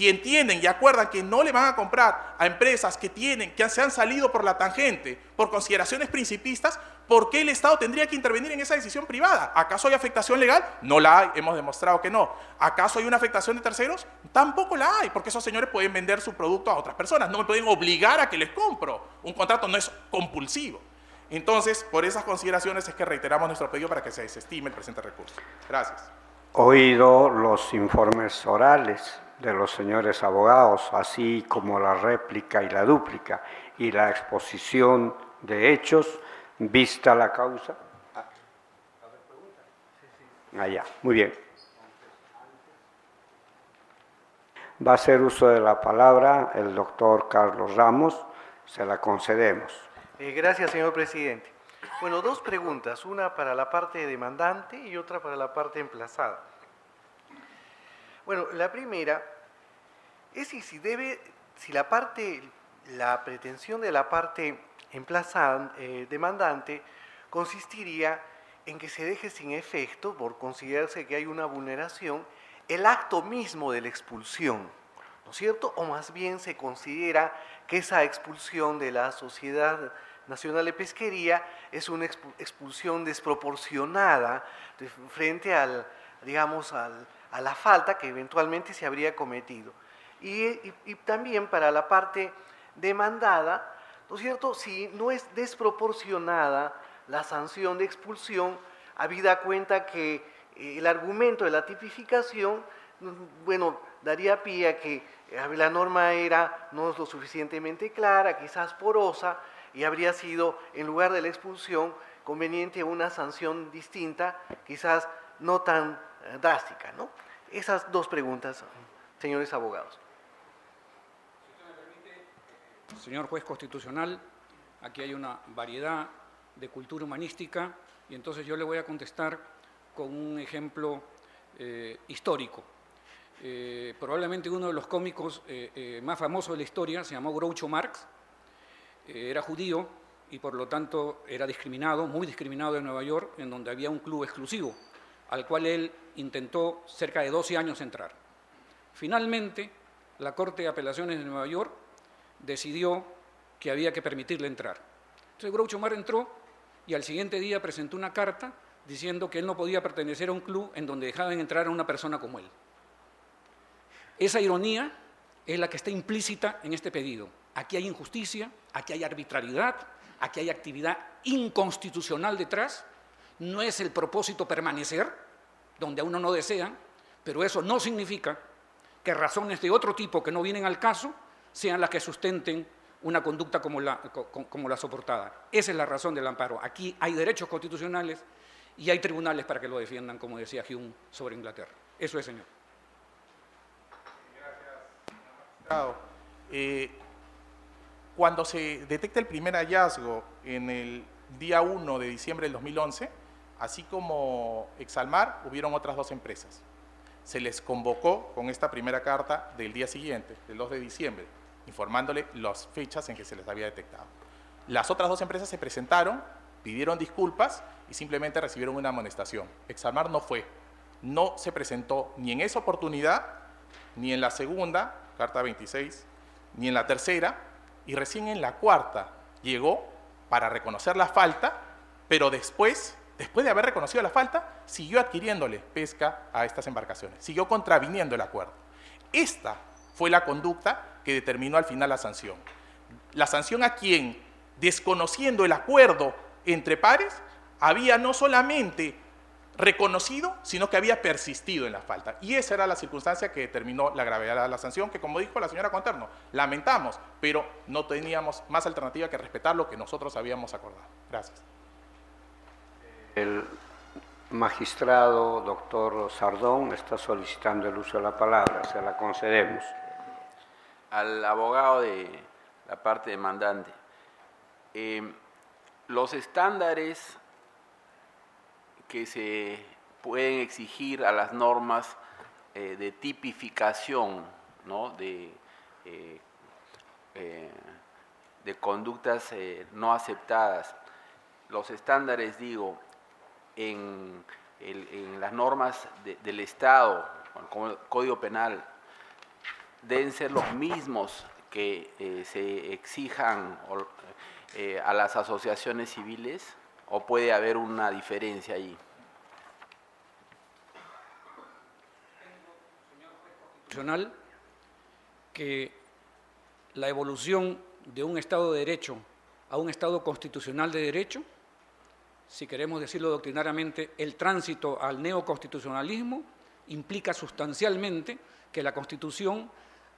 entienden y acuerdan que no le van a comprar a empresas que se han salido por la tangente, por consideraciones principistas, ¿por qué el Estado tendría que intervenir en esa decisión privada? ¿Acaso hay afectación legal? No la hay, hemos demostrado que no. ¿Acaso hay una afectación de terceros? Tampoco la hay, porque esos señores pueden vender su producto a otras personas, no me pueden obligar a que les compro. Un contrato no es compulsivo. Entonces, por esas consideraciones es que reiteramos nuestro pedido para que se desestime el presente recurso. Gracias. Oído los informes orales de los señores abogados, así como la réplica y la dúplica y la exposición de hechos, vista la causa. Allá, muy bien. Va a hacer uso de la palabra el doctor Carlos Ramos, se la concedemos. Gracias, señor presidente. Bueno, dos preguntas, una para la parte demandante y otra para la parte emplazada. Bueno, la primera es si la pretensión de la parte emplazada, demandante, consistiría en que se deje sin efecto, por considerarse que hay una vulneración, el acto mismo de la expulsión, ¿no es cierto? O más bien se considera que esa expulsión de la Sociedad Nacional de Pesquería es una expulsión desproporcionada frente a la falta que eventualmente se habría cometido. Y también para la parte demandada, ¿no es cierto? Si no es desproporcionada la sanción de expulsión, habida cuenta que el argumento de la tipificación, bueno, daría pie a que la norma era no lo suficientemente clara, quizás porosa, y habría sido, en lugar de la expulsión, conveniente una sanción distinta, quizás no tan drástica, ¿no? Esas dos preguntas, señores abogados. Señor juez constitucional, aquí hay una variedad de cultura humanística y entonces yo le voy a contestar con un ejemplo histórico. Probablemente uno de los cómicos más famosos de la historia se llamó Groucho Marx, era judío y por lo tanto era discriminado, muy discriminado en Nueva York, en donde había un club exclusivo, al cual él intentó cerca de 12 años entrar. Finalmente, la Corte de Apelaciones de Nueva York decidió que había que permitirle entrar. Entonces Groucho Marx entró y al siguiente día presentó una carta diciendo que él no podía pertenecer a un club en donde dejaban entrar a una persona como él. Esa ironía es la que está implícita en este pedido. Aquí hay injusticia, aquí hay arbitrariedad, aquí hay actividad inconstitucional detrás. No es el propósito permanecer donde a uno no desea, pero eso no significa que razones de otro tipo que no vienen al caso sean las que sustenten una conducta como la soportada. Esa es la razón del amparo. Aquí hay derechos constitucionales y hay tribunales para que lo defiendan, como decía Hume sobre Inglaterra. Eso es, señor. Cuando se detecta el primer hallazgo en el día 1 de diciembre del 2011, así como Exalmar, hubieron otras 2 empresas. Se les convocó con esta primera carta del día siguiente, del 2 de diciembre, informándole las fechas en que se les había detectado. Las otras 2 empresas se presentaron, pidieron disculpas y simplemente recibieron una amonestación. Exalmar no fue, no se presentó ni en esa oportunidad, ni en la segunda, carta 26, ni en la tercera, y recién en la cuarta llegó para reconocer la falta, pero después de haber reconocido la falta, siguió adquiriéndole pesca a estas embarcaciones, siguió contraviniendo el acuerdo. Esta fue la conducta que determinó al final la sanción. La sanción a quien, desconociendo el acuerdo entre pares, había no solamente reconocido, sino que había persistido en la falta. Y esa era la circunstancia que determinó la gravedad de la sanción, que como dijo la señora Conterno, lamentamos, pero no teníamos más alternativa que respetar lo que nosotros habíamos acordado. Gracias. El magistrado doctor Sardón está solicitando el uso de la palabra, se la concedemos. Al abogado de la parte demandante, los estándares que se pueden exigir a las normas de tipificación, ¿no?, de conductas no aceptadas, los estándares, digo, en las normas del Estado, como el Código Penal, deben ser los mismos que se exijan a las asociaciones civiles, ¿o puede haber una diferencia ahí? Constitucional, que la evolución de un Estado de Derecho a un Estado constitucional de derecho, si queremos decirlo doctrinariamente, el tránsito al neoconstitucionalismo implica sustancialmente que la Constitución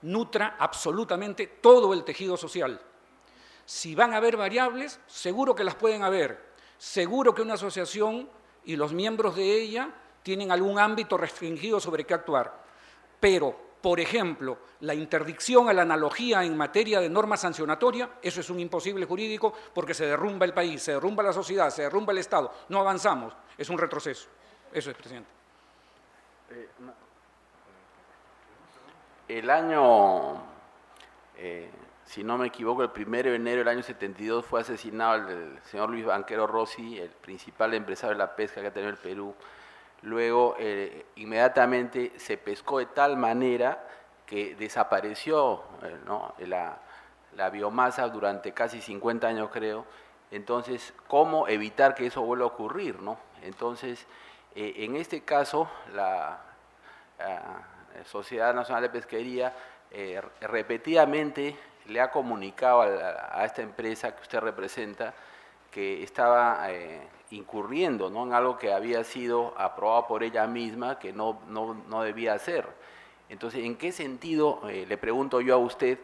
nutra absolutamente todo el tejido social. Si van a haber variables, seguro que las pueden haber. Seguro que una asociación y los miembros de ella tienen algún ámbito restringido sobre qué actuar. Pero, por ejemplo, la interdicción a la analogía en materia de norma sancionatoria, eso es un imposible jurídico porque se derrumba el país, se derrumba la sociedad, se derrumba el Estado. No avanzamos, es un retroceso. Eso es, presidente. El año, si no me equivoco, el 1 de enero del año 72 fue asesinado el señor Luis Banquero Rossi, el principal empresario de la pesca que ha tenido el Perú. Luego, inmediatamente se pescó de tal manera que desapareció ¿no?, la biomasa durante casi 50 años, creo. Entonces, ¿cómo evitar que eso vuelva a ocurrir, ¿no? Entonces, en este caso, la Sociedad Nacional de Pesquería repetidamente le ha comunicado a esta empresa que usted representa que estaba incurriendo, ¿no?, en algo que había sido aprobado por ella misma, que no debía hacer. Entonces, ¿en qué sentido, le pregunto yo a usted,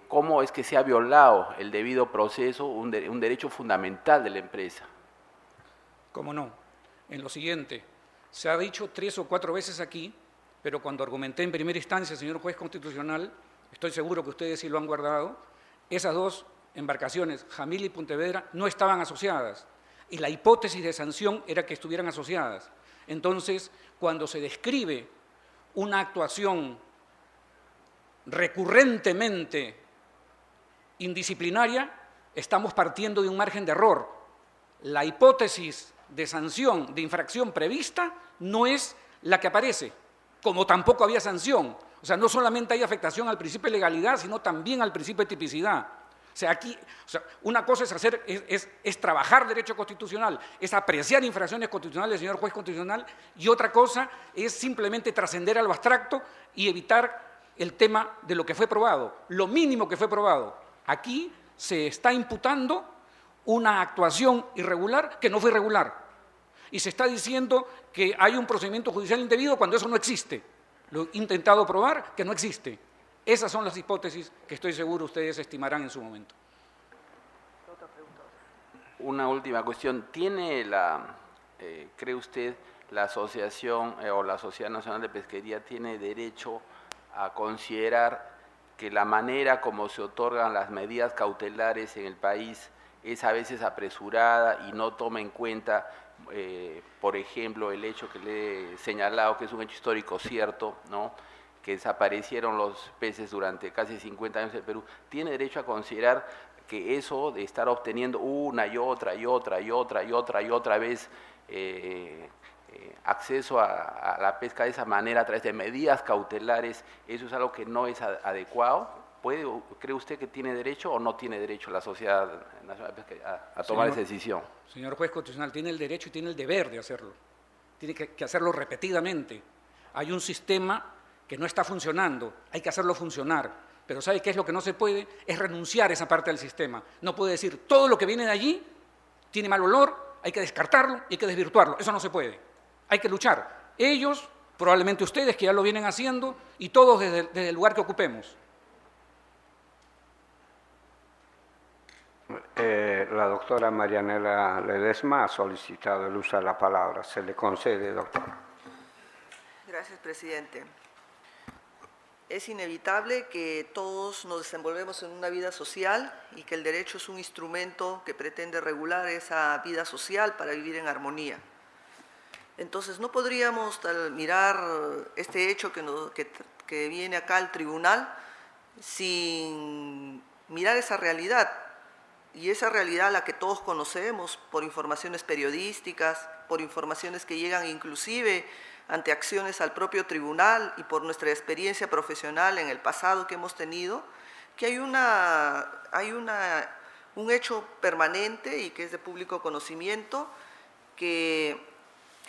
cómo es que se ha violado el debido proceso, un derecho fundamental de la empresa? ¿Cómo no? En lo siguiente, se ha dicho 3 o 4 veces aquí, pero cuando argumenté en primera instancia, señor juez constitucional, estoy seguro que ustedes sí lo han guardado, esas 2 embarcaciones, Jamil y Pontevedra, no estaban asociadas, y la hipótesis de sanción era que estuvieran asociadas. Entonces, cuando se describe una actuación recurrentemente indisciplinaria, estamos partiendo de un margen de error. La hipótesis de sanción, de infracción prevista, no es la que aparece, como tampoco había sanción. O sea, no solamente hay afectación al principio de legalidad, sino también al principio de tipicidad. O sea, aquí, una cosa es trabajar derecho constitucional, es apreciar infracciones constitucionales, señor juez constitucional, y otra cosa es simplemente trascender a lo abstracto y evitar el tema de lo que fue probado, lo mínimo que fue probado. Aquí se está imputando una actuación irregular que no fue irregular. Y se está diciendo que hay un procedimiento judicial indebido cuando eso no existe. Lo he intentado probar que no existe. Esas son las hipótesis que estoy seguro ustedes estimarán en su momento. Una última cuestión. ¿Tiene cree usted, la asociación o la Sociedad Nacional de Pesquería tiene derecho a considerar que la manera como se otorgan las medidas cautelares en el país es a veces apresurada y no toma en cuenta, por ejemplo, el hecho que le he señalado, que es un hecho histórico cierto, ¿no?, que desaparecieron los peces durante casi 50 años en el Perú? ¿Tiene derecho a considerar que eso de estar obteniendo una y otra vez acceso a la pesca de esa manera a través de medidas cautelares, eso es algo que no es adecuado? ¿Cree usted que tiene derecho o no tiene derecho la Sociedad Nacional de Pesca a tomar esa decisión? Señor juez constitucional, tiene el derecho y tiene el deber de hacerlo. Tiene que hacerlo repetidamente. Hay un sistema que no está funcionando, hay que hacerlo funcionar. Pero ¿sabe qué es lo que no se puede? Es renunciar a esa parte del sistema. No puede decir, todo lo que viene de allí tiene mal olor, hay que descartarlo y hay que desvirtuarlo. Eso no se puede. Hay que luchar. Ellos, probablemente ustedes que ya lo vienen haciendo, y todos desde el lugar que ocupemos. La doctora Marianela Ledesma ha solicitado el uso de la palabra. Se le concede, doctora. Gracias, presidente. Es inevitable que todos nos desenvolvemos en una vida social y que el derecho es un instrumento que pretende regular esa vida social para vivir en armonía. Entonces, no podríamos mirar este hecho que viene acá al tribunal sin mirar esa realidad, y esa realidad la que todos conocemos por informaciones periodísticas, por informaciones que llegan inclusive ante acciones al propio tribunal y por nuestra experiencia profesional en el pasado que hemos tenido, que hay un hecho permanente y que es de público conocimiento, que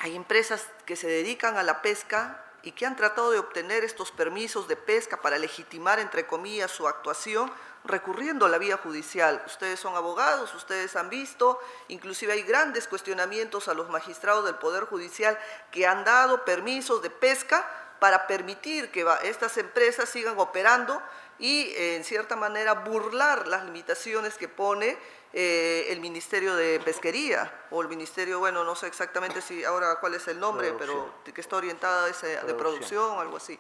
hay empresas que se dedican a la pesca y que han tratado de obtener estos permisos de pesca para legitimar, entre comillas, su actuación, recurriendo a la vía judicial. Ustedes son abogados, ustedes han visto, inclusive hay grandes cuestionamientos a los magistrados del Poder Judicial que han dado permisos de pesca para permitir que estas empresas sigan operando y, en cierta manera, burlar las limitaciones que pone el Ministerio de Pesquería, o el Ministerio, bueno, no sé exactamente ahora cuál es el nombre, pero que está orientada a de producción, algo así.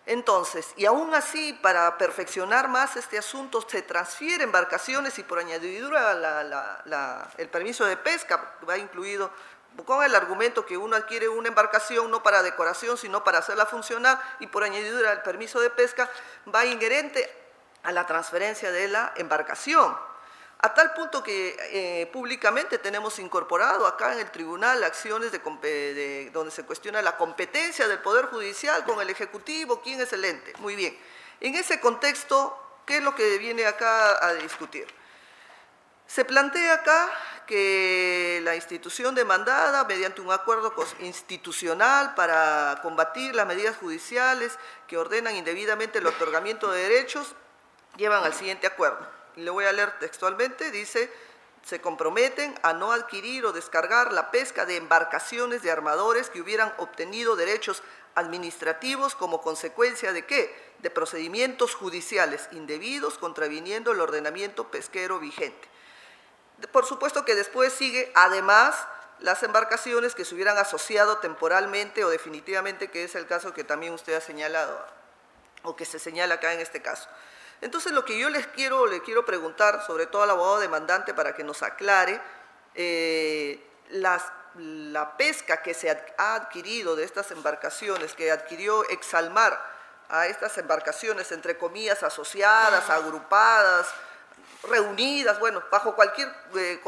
Entonces, y aún así, para perfeccionar más este asunto, se transfieren embarcaciones y por añadidura el permiso de pesca va incluido, con el argumento que uno adquiere una embarcación no para decoración, sino para hacerla funcionar, y por añadidura el permiso de pesca va inherente a la transferencia de la embarcación. A tal punto que públicamente tenemos incorporado acá en el tribunal acciones donde se cuestiona la competencia del Poder Judicial con el Ejecutivo, quién es el ente. Muy bien. En ese contexto, ¿qué es lo que viene acá a discutir? Se plantea acá que la institución demandada, mediante un acuerdo institucional para combatir las medidas judiciales que ordenan indebidamente el otorgamiento de derechos, llevan al siguiente acuerdo. Le voy a leer textualmente, dice: se comprometen a no adquirir o descargar la pesca de embarcaciones de armadores que hubieran obtenido derechos administrativos como consecuencia de ¿qué? De procedimientos judiciales indebidos contraviniendo el ordenamiento pesquero vigente. Por supuesto que después sigue, además, las embarcaciones que se hubieran asociado temporalmente o definitivamente, que es el caso que también usted ha señalado, o que se señala acá en este caso. Entonces, lo que yo le quiero preguntar, sobre todo al abogado demandante, para que nos aclare, la pesca que se ha adquirido de estas embarcaciones, que adquirió Exalmar a estas embarcaciones, entre comillas, asociadas, agrupadas, reunidas, bueno, bajo cualquier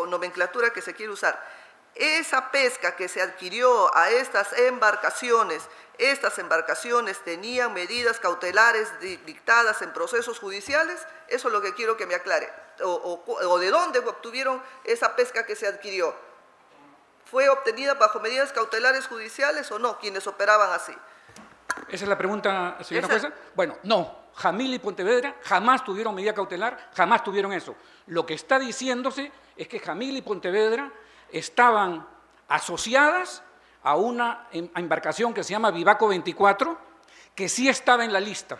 nomenclatura que se quiera usar, esa pesca que se adquirió a estas embarcaciones tenían medidas cautelares dictadas en procesos judiciales. Eso es lo que quiero que me aclare. O de dónde obtuvieron esa pesca que se adquirió. ¿Fue obtenida bajo medidas cautelares judiciales o no, quienes operaban así? ¿Esa es la pregunta, señora jueza? Bueno, no. Jamil y Pontevedra jamás tuvieron medida cautelar, jamás tuvieron eso. Lo que está diciéndose es que Jamil y Pontevedra estaban asociadas a una embarcación que se llama Vivaco 24, que sí estaba en la lista.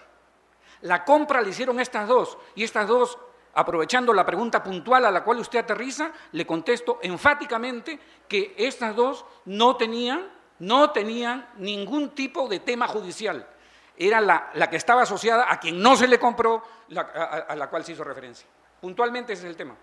La compra la hicieron estas dos, y estas dos, aprovechando la pregunta puntual a la cual usted aterriza, le contesto enfáticamente que estas dos no tenían ningún tipo de tema judicial. Era la que estaba asociada a quien no se le compró, a la cual se hizo referencia. Puntualmente ese es el tema.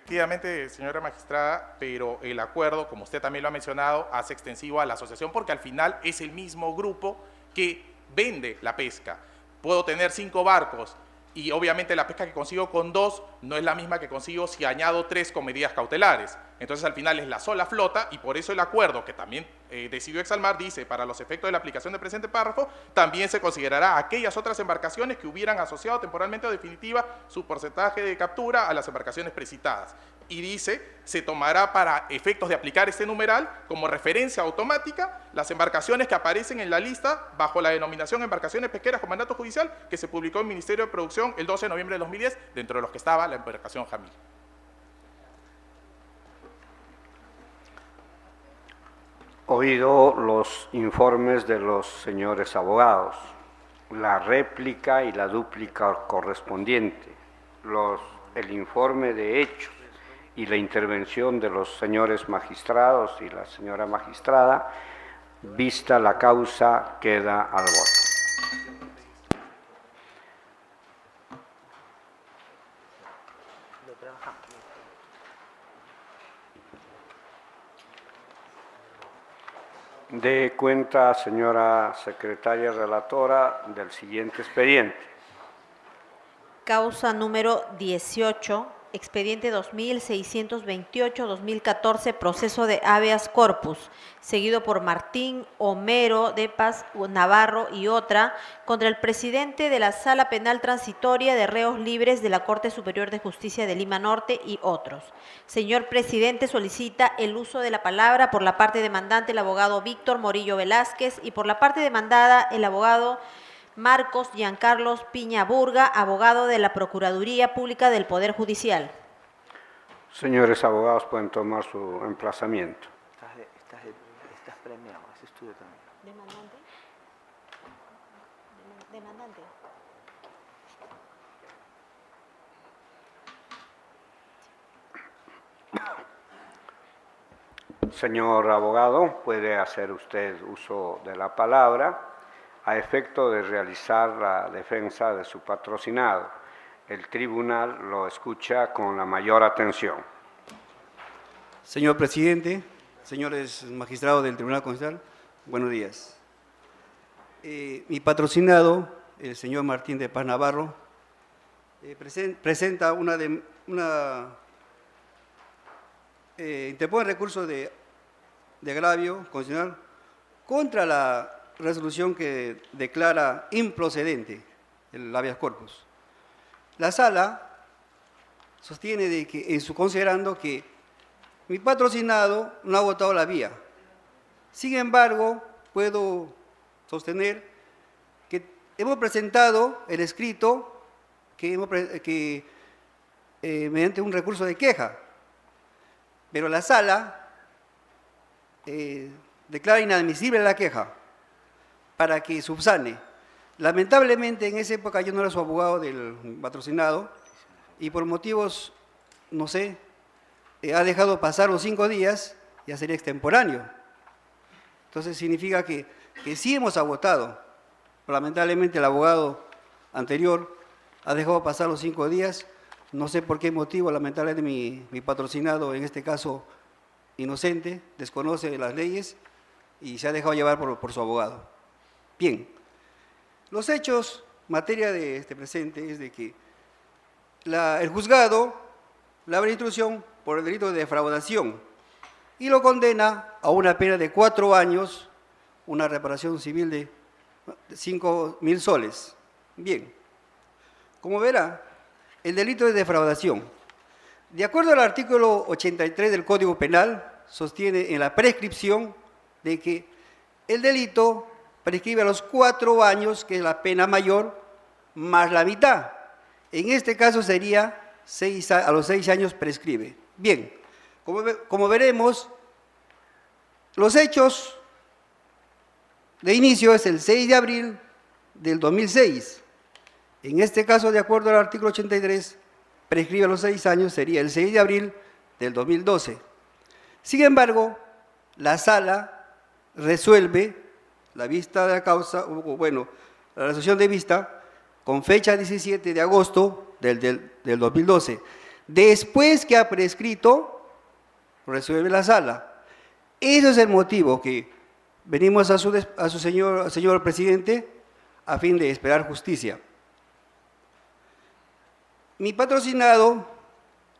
Efectivamente, señora magistrada, pero el acuerdo, como usted también lo ha mencionado, hace extensivo a la asociación porque al final es el mismo grupo que vende la pesca. Puedo tener 5 barcos y obviamente la pesca que consigo con 2 no es la misma que consigo si añado 3 con medidas cautelares. Entonces al final es la sola flota y por eso el acuerdo que también decidió Exalmar dice, para los efectos de la aplicación del presente párrafo, también se considerará aquellas otras embarcaciones que hubieran asociado temporalmente o definitiva su porcentaje de captura a las embarcaciones precitadas. Y dice, se tomará para efectos de aplicar este numeral como referencia automática las embarcaciones que aparecen en la lista bajo la denominación embarcaciones pesqueras con mandato judicial que se publicó en el Ministerio de Producción el 12 de noviembre de 2010, dentro de los que estaba la embarcación Jamil. Oído los informes de los señores abogados, la réplica y la dúplica correspondiente, el informe de hechos y la intervención de los señores magistrados y la señora magistrada, vista la causa, queda al voto. De cuenta, señora secretaria relatora, del siguiente expediente. Causa número 18, expediente 2628-2014, proceso de habeas corpus, seguido por Martín Homero de Paz Navarro y otra, contra el presidente de la Sala Penal Transitoria de Reos Libres de la Corte Superior de Justicia de Lima Norte y otros. Señor presidente, solicita el uso de la palabra por la parte demandante el abogado Víctor Morillo Velázquez y por la parte demandada el abogado Marcos Giancarlos Piña Burga, abogado de la Procuraduría Pública del Poder Judicial. Señores abogados, pueden tomar su emplazamiento. Estás premiado, ese estudio también. ¿Demandante? ¿Demandante? Señor abogado, puede hacer usted uso de la palabra a efecto de realizar la defensa de su patrocinado. El tribunal lo escucha con la mayor atención. Señor presidente, señores magistrados del Tribunal Constitucional, buenos días. Mi patrocinado, el señor Martín de Paz Navarro, presenta interpone recurso de agravio constitucional contra la resolución que declara improcedente el habeas corpus. La sala sostiene de que, considerando que mi patrocinado no ha votado la vía. Sin embargo, puedo sostener que hemos presentado el escrito mediante un recurso de queja, pero la sala declara inadmisible la queja para que subsane. Lamentablemente, en esa época yo no era su abogado del patrocinado y por motivos, no sé, ha dejado pasar los 5 días, ya sería extemporáneo. Entonces significa que sí hemos agotado. Lamentablemente el abogado anterior ha dejado pasar los 5 días, no sé por qué motivo, lamentablemente mi patrocinado, en este caso inocente, desconoce las leyes y se ha dejado llevar por su abogado. Bien, los hechos, materia de este presente, es de que el juzgado la instrucción por el delito de defraudación y lo condena a una pena de 4 años, una reparación civil de 5.000 soles. Bien, como verá, el delito de defraudación, de acuerdo al artículo 83 del Código Penal, sostiene en la prescripción de que el delito prescribe a los 4 años, que es la pena mayor, más la mitad. En este caso sería a los 6 años prescribe. Bien, como veremos, los hechos de inicio es el 6 de abril del 2006. En este caso, de acuerdo al artículo 83, prescribe a los 6 años, sería el 6 de abril del 2012. Sin embargo, la sala resuelve la vista de la causa, bueno, la resolución de vista, con fecha 17 de agosto del 2012. Después que ha prescrito, resuelve la sala. Ese es el motivo que venimos a su señor presidente a fin de esperar justicia. Mi patrocinado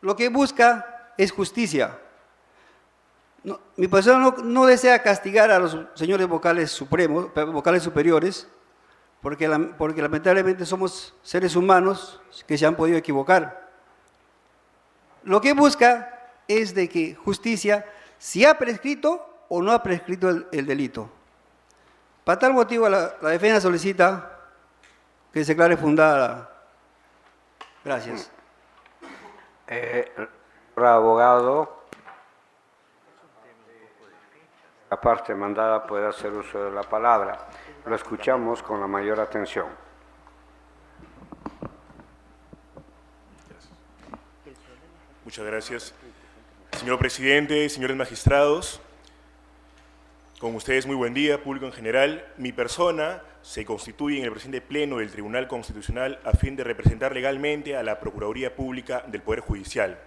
lo que busca es justicia. No, mi persona no desea castigar a los señores vocales superiores, porque lamentablemente somos seres humanos que se han podido equivocar. Lo que busca es de que justicia, si ha prescrito o no ha prescrito el delito. Para tal motivo, la defensa solicita que se declare fundada. Gracias. Abogado, la parte mandada puede hacer uso de la palabra. Lo escuchamos con la mayor atención. Muchas gracias. Señor presidente, señores magistrados, con ustedes muy buen día, público en general. Mi persona se constituye en el presente pleno del Tribunal Constitucional a fin de representar legalmente a la Procuraduría Pública del Poder Judicial.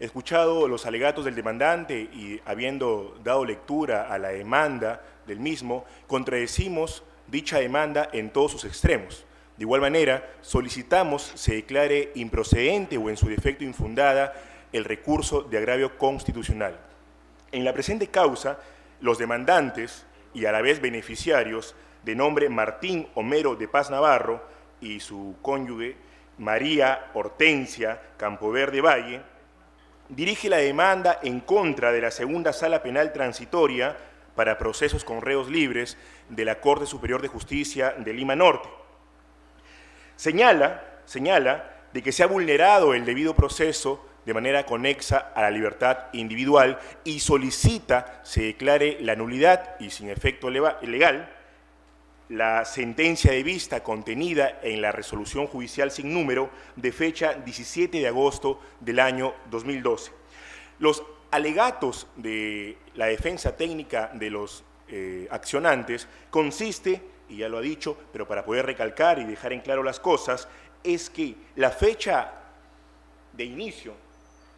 Escuchado los alegatos del demandante y habiendo dado lectura a la demanda del mismo, contradecimos dicha demanda en todos sus extremos. De igual manera, solicitamos se declare improcedente o en su defecto infundada el recurso de agravio constitucional. En la presente causa, los demandantes y a la vez beneficiarios de nombre Martín Homero de Paz Navarro y su cónyuge María Hortensia Campoverde Valle, dirige la demanda en contra de la Segunda Sala Penal Transitoria para procesos con reos libres de la Corte Superior de Justicia de Lima Norte. Señala de que se ha vulnerado el debido proceso de manera conexa a la libertad individual y solicita se declare la nulidad y sin efecto legal la sentencia de vista contenida en la resolución judicial sin número de fecha 17 de agosto del año 2012. Los alegatos de la defensa técnica de los accionantes consiste, y ya lo ha dicho, pero para poder recalcar y dejar en claro las cosas, es que la fecha de inicio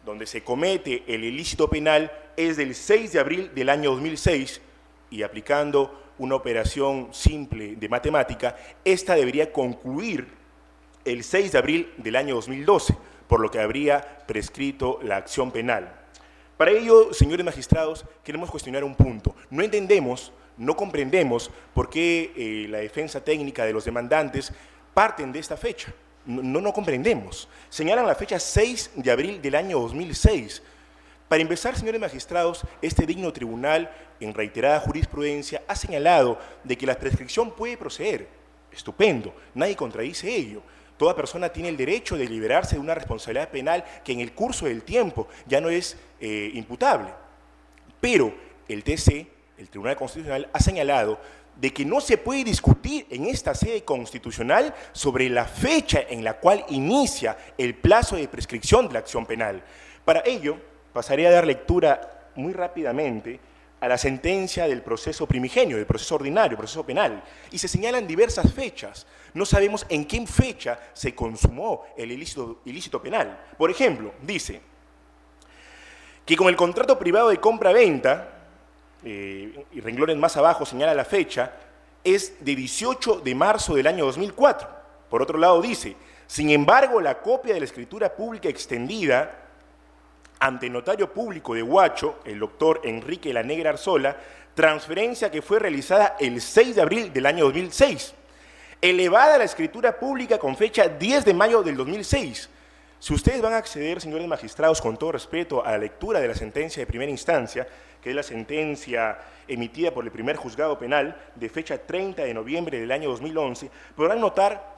donde se comete el ilícito penal es del 6 de abril del año 2006 y aplicando una operación simple de matemática, esta debería concluir el 6 de abril del año 2012, por lo que habría prescrito la acción penal. Para ello, señores magistrados, queremos cuestionar un punto. No entendemos, no comprendemos por qué la defensa técnica de los demandantes parten de esta fecha. No comprendemos. Señalan la fecha 6 de abril del año 2006. Para empezar, señores magistrados, este digno tribunal, en reiterada jurisprudencia, ha señalado de que la prescripción puede proceder. Estupendo, nadie contradice ello. Toda persona tiene el derecho de liberarse de una responsabilidad penal que en el curso del tiempo ya no es imputable. Pero el TC, el Tribunal Constitucional, ha señalado de que no se puede discutir en esta sede constitucional sobre la fecha en la cual inicia el plazo de prescripción de la acción penal. Para ello, pasaré a dar lectura muy rápidamente a la sentencia del proceso primigenio, del proceso ordinario, proceso penal, y se señalan diversas fechas. No sabemos en qué fecha se consumó el ilícito penal. Por ejemplo, dice que con el contrato privado de compra-venta, y renglones más abajo señala la fecha, es de 18 de marzo del año 2004. Por otro lado dice, sin embargo, la copia de la escritura pública extendida ante notario público de Huacho, el doctor Enrique La Negra Arzola, transferencia que fue realizada el 6 de abril del año 2006, elevada a la escritura pública con fecha 10 de mayo del 2006. Si ustedes van a acceder, señores magistrados, con todo respeto, a la lectura de la sentencia de primera instancia, que es la sentencia emitida por el primer juzgado penal de fecha 30 de noviembre del año 2011, podrán notar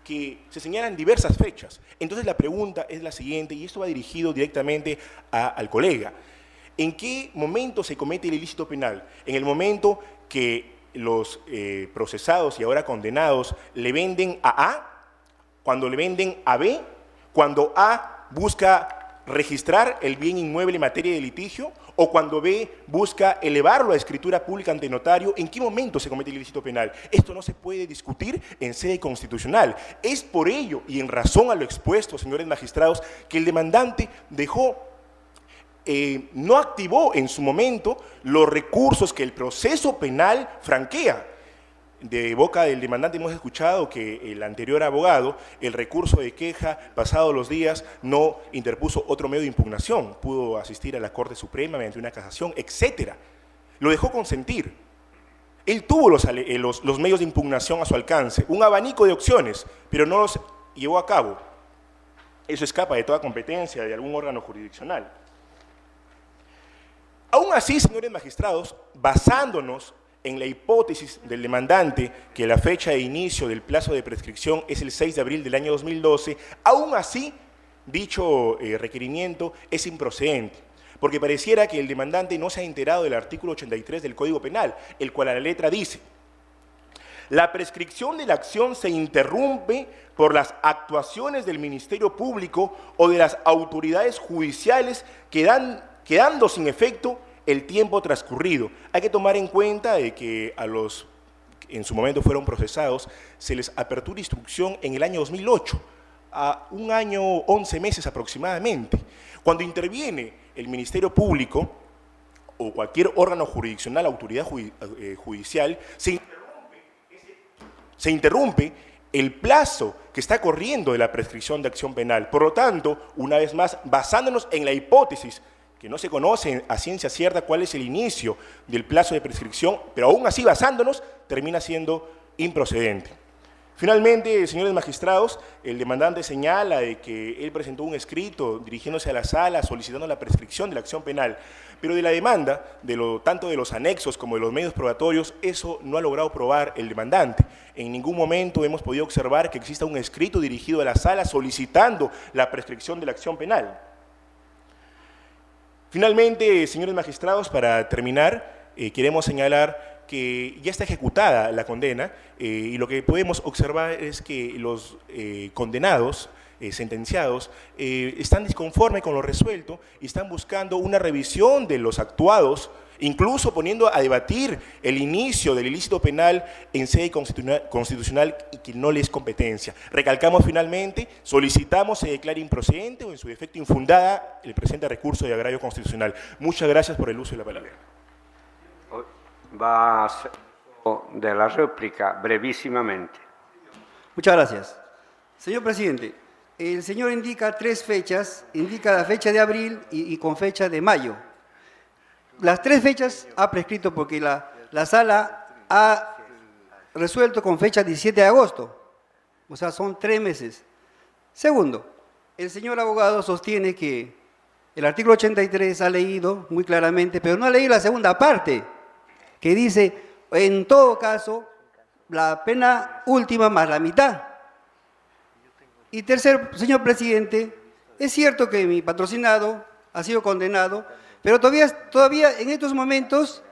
que se señalan diversas fechas. Entonces la pregunta es la siguiente, y esto va dirigido directamente al colega. ¿En qué momento se comete el ilícito penal? En el momento que los procesados y ahora condenados le venden a A, cuando le venden a B, cuando A busca registrar el bien inmueble en materia de litigio, o cuando B busca elevarlo a escritura pública ante notario. ¿En qué momento se comete el ilícito penal? Esto no se puede discutir en sede constitucional. Es por ello y en razón a lo expuesto, señores magistrados, que el demandante no activó en su momento los recursos que el proceso penal franquea. De boca del demandante hemos escuchado que el anterior abogado, el recurso de queja, pasados los días, no interpuso otro medio de impugnación, pudo asistir a la Corte Suprema mediante una casación, etc. Lo dejó consentir. Él tuvo los medios de impugnación a su alcance, un abanico de opciones, pero no los llevó a cabo. Eso escapa de toda competencia de algún órgano jurisdiccional. Aún así, señores magistrados, basándonos en la hipótesis del demandante que la fecha de inicio del plazo de prescripción es el 6 de abril del año 2012, aún así, dicho requerimiento es improcedente, porque pareciera que el demandante no se ha enterado del artículo 83 del Código Penal, el cual a la letra dice: la prescripción de la acción se interrumpe por las actuaciones del Ministerio Público o de las autoridades judiciales quedando sin efecto el tiempo transcurrido. Hay que tomar en cuenta de que a los que en su momento fueron procesados se les apertura instrucción en el año 2008, a un año 11 meses aproximadamente. Cuando interviene el Ministerio Público o cualquier órgano jurisdiccional, autoridad judicial, se interrumpe el plazo que está corriendo de la prescripción de acción penal. Por lo tanto, una vez más, basándonos en la hipótesis que no se conoce a ciencia cierta cuál es el inicio del plazo de prescripción, pero aún así basándonos, termina siendo improcedente. Finalmente, señores magistrados, el demandante señala de que él presentó un escrito dirigiéndose a la sala solicitando la prescripción de la acción penal, pero de la demanda, tanto de los anexos como de los medios probatorios, eso no ha logrado probar el demandante. En ningún momento hemos podido observar que exista un escrito dirigido a la sala solicitando la prescripción de la acción penal. Finalmente, señores magistrados, para terminar, queremos señalar que ya está ejecutada la condena y lo que podemos observar es que los condenados, sentenciados, están disconformes con lo resuelto y están buscando una revisión de los actuados, incluso poniendo a debatir el inicio del ilícito penal en sede constitucional y que no les competencia. Recalcamos finalmente, solicitamos se declare improcedente o en su defecto infundada el presente recurso de agravio constitucional. Muchas gracias por el uso de la palabra. Va a ser de la réplica brevísimamente. Muchas gracias. Señor presidente, el señor indica tres fechas, indica la fecha de abril y con fecha de mayo. Las tres fechas ha prescrito porque la sala ha resuelto con fecha 17 de agosto, o sea, son 3 meses. Segundo, el señor abogado sostiene que el artículo 83 ha leído muy claramente, pero no ha leído la segunda parte, que dice, en todo caso, la pena última más la mitad. Y tercero, señor presidente, es cierto que mi patrocinado ha sido condenado, pero todavía en estos momentos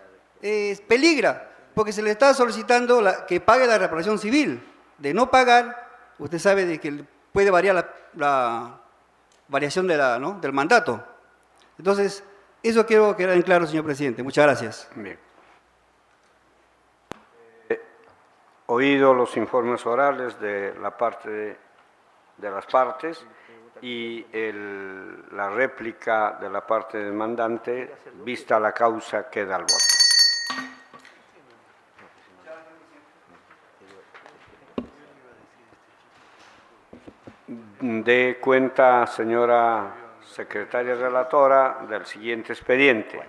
peligra, porque se le está solicitando que pague la reparación civil. De no pagar, usted sabe de que puede variar la variación del mandato. Entonces, eso quiero quedar en claro, señor presidente. Muchas gracias. Bien. Oído los informes orales de la parte de las partes y la réplica de la parte demandante, vista la causa, queda al voto. De cuenta, señora secretaria relatora del siguiente expediente.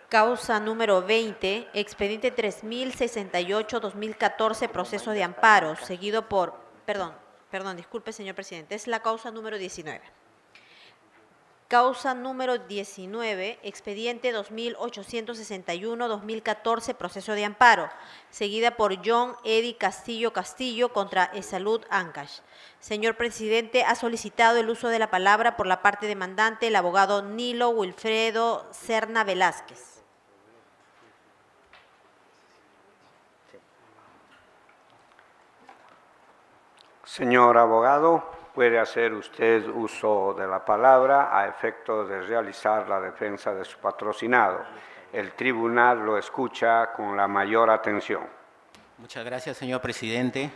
Causa número 20, expediente 3068-2014, proceso de amparo, seguido por... Perdón, disculpe, señor presidente, es la causa número 19. Causa número 19, expediente 2861-2014, proceso de amparo, seguida por John Eddie Castillo Castillo contra Esalud Ancash. Señor presidente, ha solicitado el uso de la palabra por la parte demandante el abogado Nilo Wilfredo Serna Velázquez. Señor abogado, puede hacer usted uso de la palabra a efecto de realizar la defensa de su patrocinado. El tribunal lo escucha con la mayor atención. Muchas gracias, señor presidente.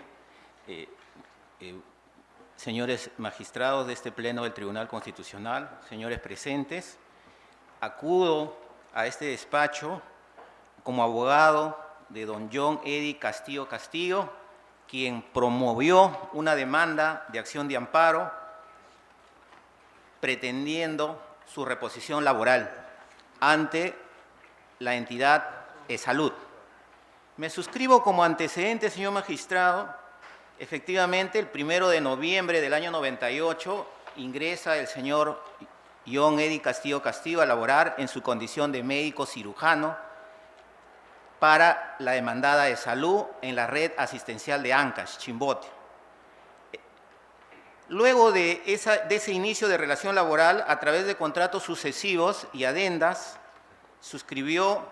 Señores magistrados de este Pleno del Tribunal Constitucional, señores presentes, acudo a este despacho como abogado de don John Eddie Castillo Castillo, quien promovió una demanda de acción de amparo pretendiendo su reposición laboral ante la entidad Esalud. Me suscribo como antecedente, señor magistrado. Efectivamente, el 1 de noviembre del año 98 ingresa el señor John Eddie Castillo Castillo a laborar en su condición de médico cirujano para la demandada Esalud en la red asistencial de Ancash, Chimbote. Luego de ese inicio de relación laboral, a través de contratos sucesivos y adendas, suscribió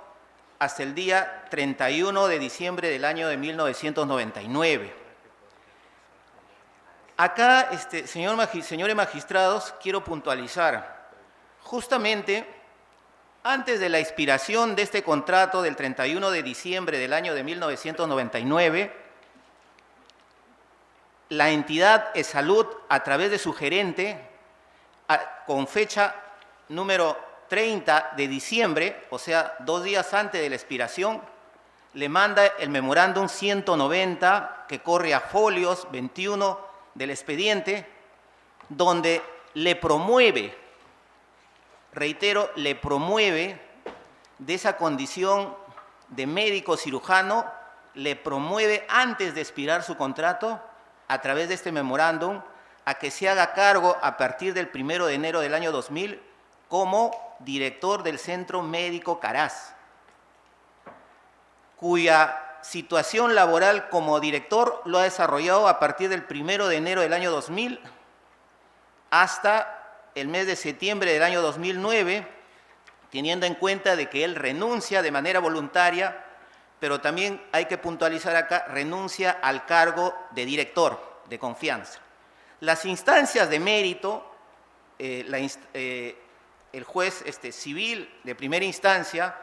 hasta el día 31 de diciembre del año de 1999. Acá, señores magistrados, quiero puntualizar. Justamente, antes de la expiración de este contrato del 31 de diciembre del año de 1999, la entidad Esalud, a través de su gerente, con fecha número 30 de diciembre, o sea, 2 días antes de la expiración, le manda el memorándum 190 que corre a folios 21 del expediente, donde le promueve, reitero, le promueve de esa condición de médico cirujano, le promueve antes de expirar su contrato, a través de este memorándum, a que se haga cargo a partir del 1 de enero del año 2000 como director del Centro Médico Caraz, cuya situación laboral como director lo ha desarrollado a partir del 1 de enero del año 2000 hasta el mes de septiembre del año 2009, teniendo en cuenta de que él renuncia de manera voluntaria, pero también hay que puntualizar acá, renuncia al cargo de director de confianza. Las instancias de mérito, el juez civil de primera instancia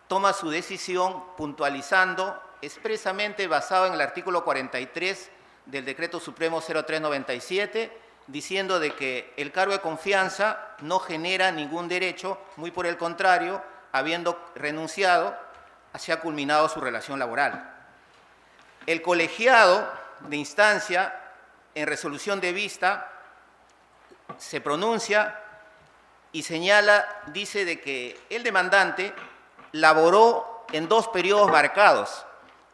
toma su decisión puntualizando expresamente basado en el artículo 43 del Decreto Supremo 0397, diciendo de que el cargo de confianza no genera ningún derecho, muy por el contrario, habiendo renunciado, se ha culminado su relación laboral. El colegiado de instancia, en resolución de vista, se pronuncia y señala, dice de que el demandante laboró en 2 periodos marcados,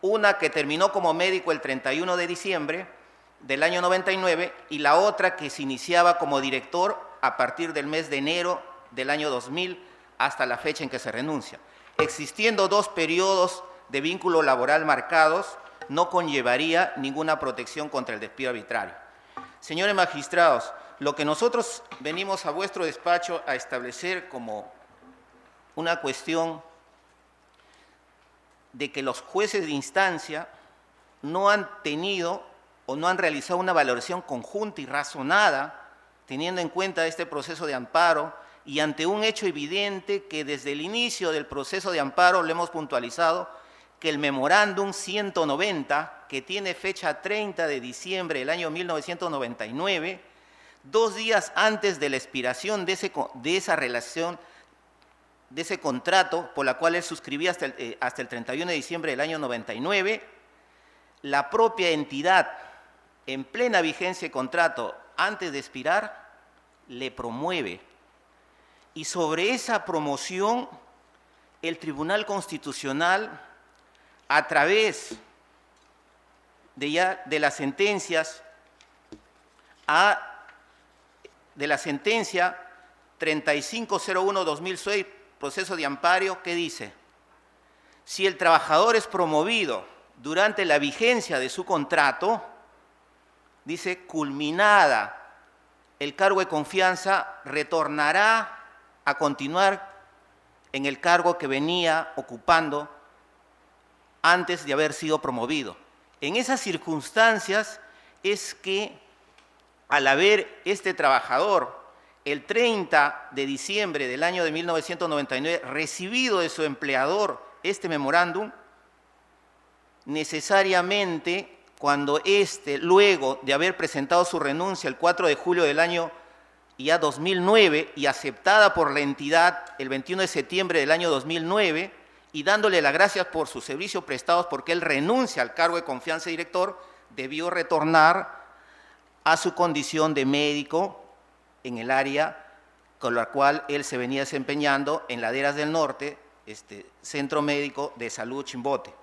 una que terminó como médico el 31 de diciembre del año 99 y la otra que se iniciaba como director a partir del mes de enero del año 2000 hasta la fecha en que se renuncia. Existiendo 2 periodos de vínculo laboral marcados, no conllevaría ninguna protección contra el despido arbitrario. Señores magistrados, lo que nosotros venimos a vuestro despacho a establecer como una cuestión de que los jueces de instancia no han tenido o no han realizado una valoración conjunta y razonada, teniendo en cuenta este proceso de amparo y ante un hecho evidente que desde el inicio del proceso de amparo le hemos puntualizado que el memorándum 190, que tiene fecha 30 de diciembre del año 1999, 2 días antes de la expiración de esa relación, de ese contrato por la cual él suscribía hasta el 31 de diciembre del año 99, la propia entidad, en plena vigencia de contrato antes de expirar, le promueve. Y sobre esa promoción, el Tribunal Constitucional, a través de las sentencias, de la sentencia 3501-2006, proceso de amparo, que dice: si el trabajador es promovido durante la vigencia de su contrato, dice, culminada el cargo de confianza, retornará a continuar en el cargo que venía ocupando antes de haber sido promovido. En esas circunstancias es que, al haber este trabajador, el 30 de diciembre del año de 1999, recibido de su empleador este memorándum, necesariamente, cuando luego de haber presentado su renuncia el 4 de julio del año ya 2009 y aceptada por la entidad el 21 de septiembre del año 2009, y dándole las gracias por sus servicios prestados porque él renuncia al cargo de confianza de director, debió retornar a su condición de médico en el área con la cual él se venía desempeñando en Laderas del Norte, Centro Médico de Salud Chimbote.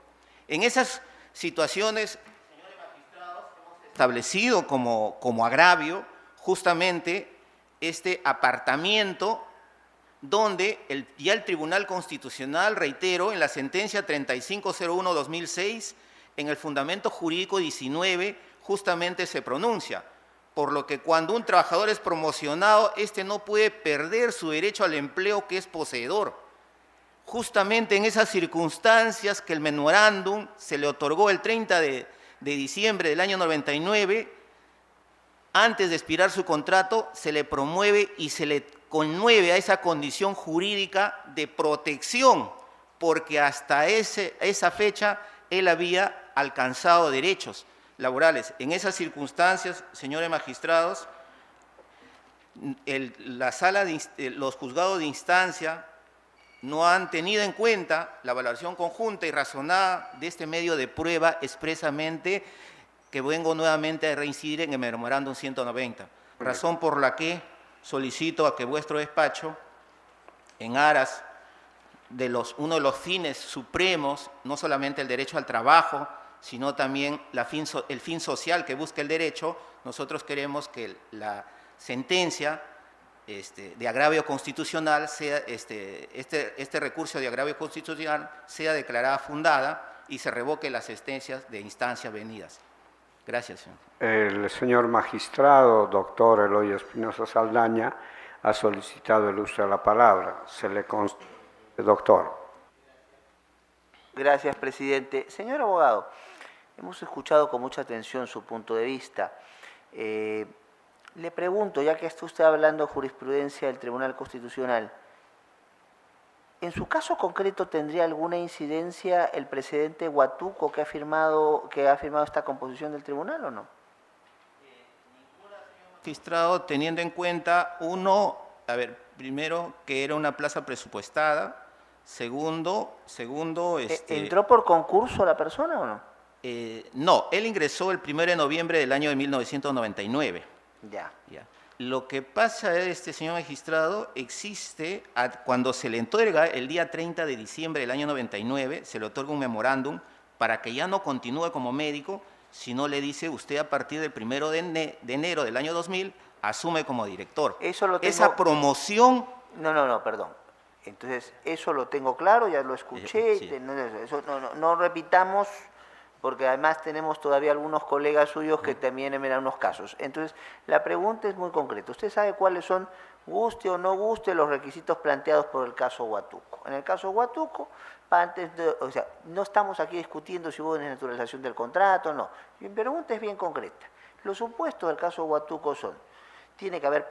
En esas situaciones, señores magistrados, hemos establecido como agravio justamente este apartamiento donde ya el Tribunal Constitucional, reitero, en la sentencia 3501-2006, en el fundamento jurídico 19, justamente se pronuncia, por lo que cuando un trabajador es promocionado, no puede perder su derecho al empleo que es poseedor. Justamente en esas circunstancias que el memorándum se le otorgó el 30 de diciembre del año 99, antes de expirar su contrato, se le promueve y se le conmueve a esa condición jurídica de protección, porque hasta esa fecha él había alcanzado derechos laborales. En esas circunstancias, señores magistrados, los juzgados de instancia no han tenido en cuenta la valoración conjunta y razonada de este medio de prueba expresamente, que vengo nuevamente a reincidir en el memorándum 190, razón por la que solicito a que vuestro despacho, en aras de uno de los fines supremos, no solamente el derecho al trabajo, sino también el fin social que busca el derecho, nosotros queremos que la sentencia de agravio constitucional, este recurso de agravio constitucional sea declarada fundada y se revoque las sentencias de instancias venidas. Gracias, señor. El señor magistrado, doctor Eloy Espinosa Saldaña, ha solicitado el uso de la palabra. Se le concede, doctor. Gracias, presidente. Señor abogado, hemos escuchado con mucha atención su punto de vista. Le pregunto, ya que está usted hablando de jurisprudencia del Tribunal Constitucional, ¿en su caso concreto tendría alguna incidencia el presidente Huatuco que ha firmado esta composición del tribunal o no? Magistrado, teniendo en cuenta, primero, que era una plaza presupuestada, segundo... ¿Entró por concurso la persona o no? No, él ingresó el 1 de noviembre del año de 1999. Ya. Lo que pasa es, señor magistrado, cuando se le otorga el día 30 de diciembre del año 99, se le otorga un memorándum para que ya no continúe como médico, sino le dice usted a partir del 1 de enero del año 2000 asume como director. Esa promoción... No, perdón. Entonces, eso lo tengo claro, ya lo escuché, sí. No repitamos, porque además tenemos todavía algunos colegas suyos que también eran unos casos. Entonces, la pregunta es muy concreta. ¿Usted sabe cuáles son, guste o no guste, los requisitos planteados por el caso Huatuco? En el caso Huatuco, no estamos aquí discutiendo si hubo desnaturalización del contrato, no. Mi pregunta es bien concreta. Los supuestos del caso Huatuco son: tiene que haber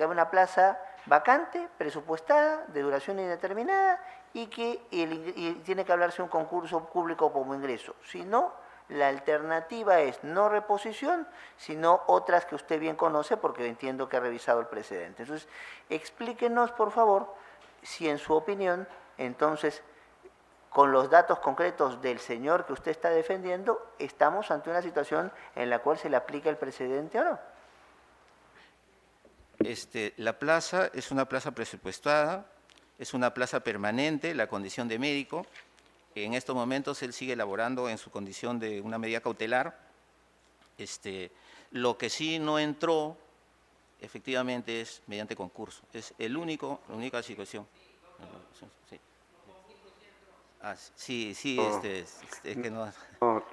una plaza vacante, presupuestada, de duración indeterminada, y tiene que hablarse de un concurso público como ingreso. Si no, la alternativa es no reposición, sino otras que usted bien conoce, porque entiendo que ha revisado el precedente. Entonces, explíquenos, por favor, si en su opinión, entonces, con los datos concretos del señor que usted está defendiendo, estamos ante una situación en la cual se le aplica el precedente o no. La plaza es una plaza presupuestada, es una plaza permanente, la condición de médico. En estos momentos él sigue elaborando en su condición de una medida cautelar. Lo que sí no entró, efectivamente, es mediante concurso. Es la única situación. Sí. Sí, es que no...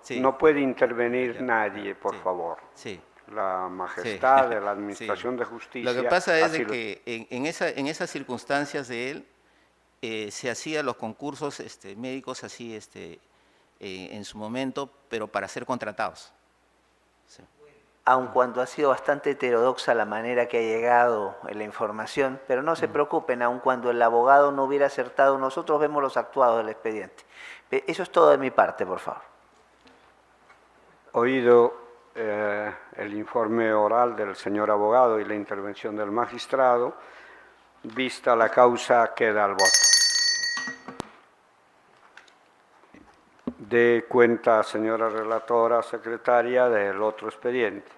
Sí. No puede intervenir nadie, por favor. Sí. La majestad de la Administración de Justicia... Lo que pasa es de que en esas circunstancias de él se hacían los concursos médicos así en su momento, pero para ser contratados. Sí. Aun cuando ha sido bastante heterodoxa la manera que ha llegado la información, pero no se preocupen, aun cuando el abogado no hubiera acertado, nosotros vemos los actuados del expediente. Eso es todo de mi parte, por favor. Oído el informe oral del señor abogado y la intervención del magistrado, vista la causa, queda al voto. Dé cuenta, señora relatora, secretaria, del otro expediente.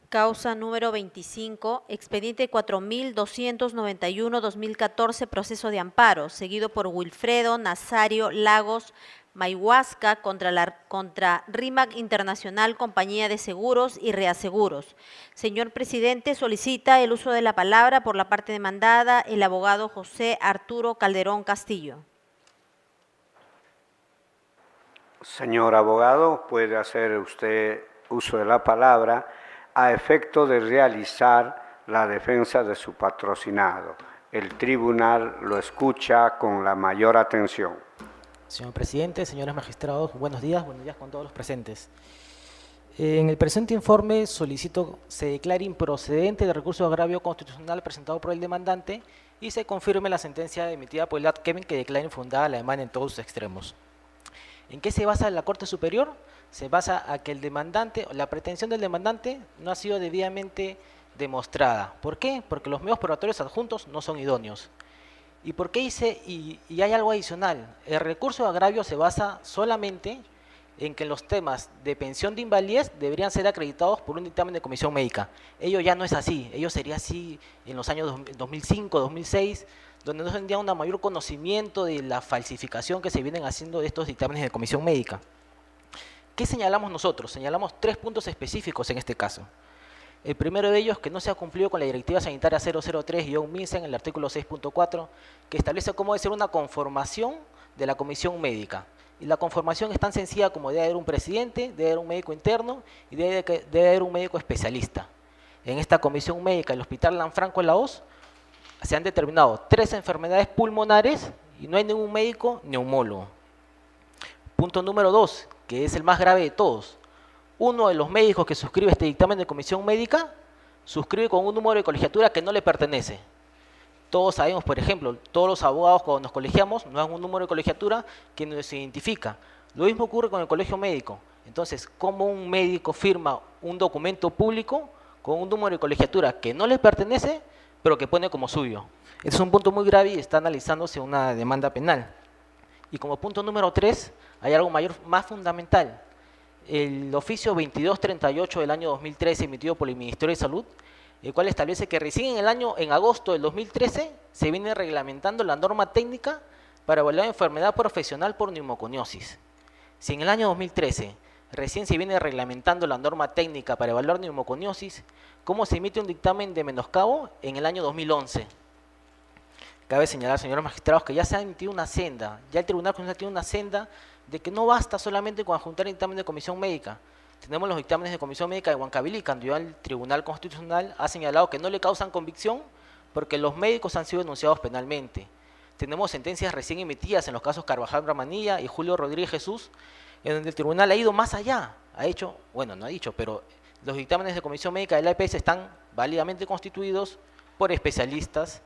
Causa número 25, expediente 4291-2014, proceso de amparo, seguido por Wilfredo Nazario Lagos Mayhuasca contra RIMAC Internacional, Compañía de Seguros y Reaseguros. Señor presidente, solicita el uso de la palabra por la parte demandada el abogado José Arturo Calderón Castillo. Señor abogado, puede hacer usted uso de la palabra a efecto de realizar la defensa de su patrocinado. El tribunal lo escucha con la mayor atención. Señor presidente, señores magistrados, buenos días con todos los presentes. En el presente informe solicito se declare improcedente el recurso de agravio constitucional presentado por el demandante y se confirme la sentencia emitida por el ADCEM que declara infundada la demanda en todos sus extremos. ¿En qué se basa la Corte Superior? Se basa a que el demandante, la pretensión del demandante no ha sido debidamente demostrada. ¿Por qué? Porque los medios probatorios adjuntos no son idóneos. ¿Y por qué y hay algo adicional? El recurso de agravio se basa solamente en que los temas de pensión de invalidez deberían ser acreditados por un dictamen de comisión médica. Ello ya no es así, ello sería así en los años 2005, 2006, donde no se tendría un mayor conocimiento de la falsificación que se vienen haciendo de estos dictámenes de comisión médica. ¿Qué señalamos nosotros? Señalamos 3 puntos específicos en este caso. El primero de ellos es que no se ha cumplido con la Directiva Sanitaria 003-MINSA en el artículo 6.4, que establece cómo debe ser una conformación de la comisión médica. Y la conformación es tan sencilla como debe haber un presidente, debe haber un médico interno y debe haber un médico especialista. En esta comisión médica del Hospital Lanfranco en la Hoz se han determinado 3 enfermedades pulmonares y no hay ningún médico neumólogo. Punto número 2, que es el más grave de todos. Uno de los médicos que suscribe este dictamen de comisión médica suscribe con un número de colegiatura que no le pertenece. Todos sabemos, por ejemplo, todos los abogados cuando nos colegiamos nos dan un número de colegiatura que nos identifica. Lo mismo ocurre con el colegio médico. Entonces, ¿cómo un médico firma un documento público con un número de colegiatura que no le pertenece, pero que pone como suyo? Este es un punto muy grave y está analizándose una demanda penal. Y como punto número 3, hay algo más fundamental. El oficio 2238 del año 2013 emitido por el Ministerio de Salud, el cual establece que recién en agosto del 2013 se viene reglamentando la norma técnica para evaluar enfermedad profesional por neumoconiosis. Si en el año 2013 recién se viene reglamentando la norma técnica para evaluar neumoconiosis, ¿cómo se emite un dictamen de menoscabo en el año 2011? Cabe señalar, señores magistrados, que ya se ha emitido una senda, ya el Tribunal Constitucional tiene una senda de que no basta solamente con adjuntar el dictamen de comisión médica. Tenemos los dictámenes de comisión médica de Huancavelica, cuando ya el Tribunal Constitucional ha señalado que no le causan convicción porque los médicos han sido denunciados penalmente. Tenemos sentencias recién emitidas en los casos Carvajal Ramanilla y Julio Rodríguez Jesús, en donde el tribunal ha ido más allá, ha hecho, bueno, no ha dicho, pero los dictámenes de comisión médica de la EPS están válidamente constituidos por especialistas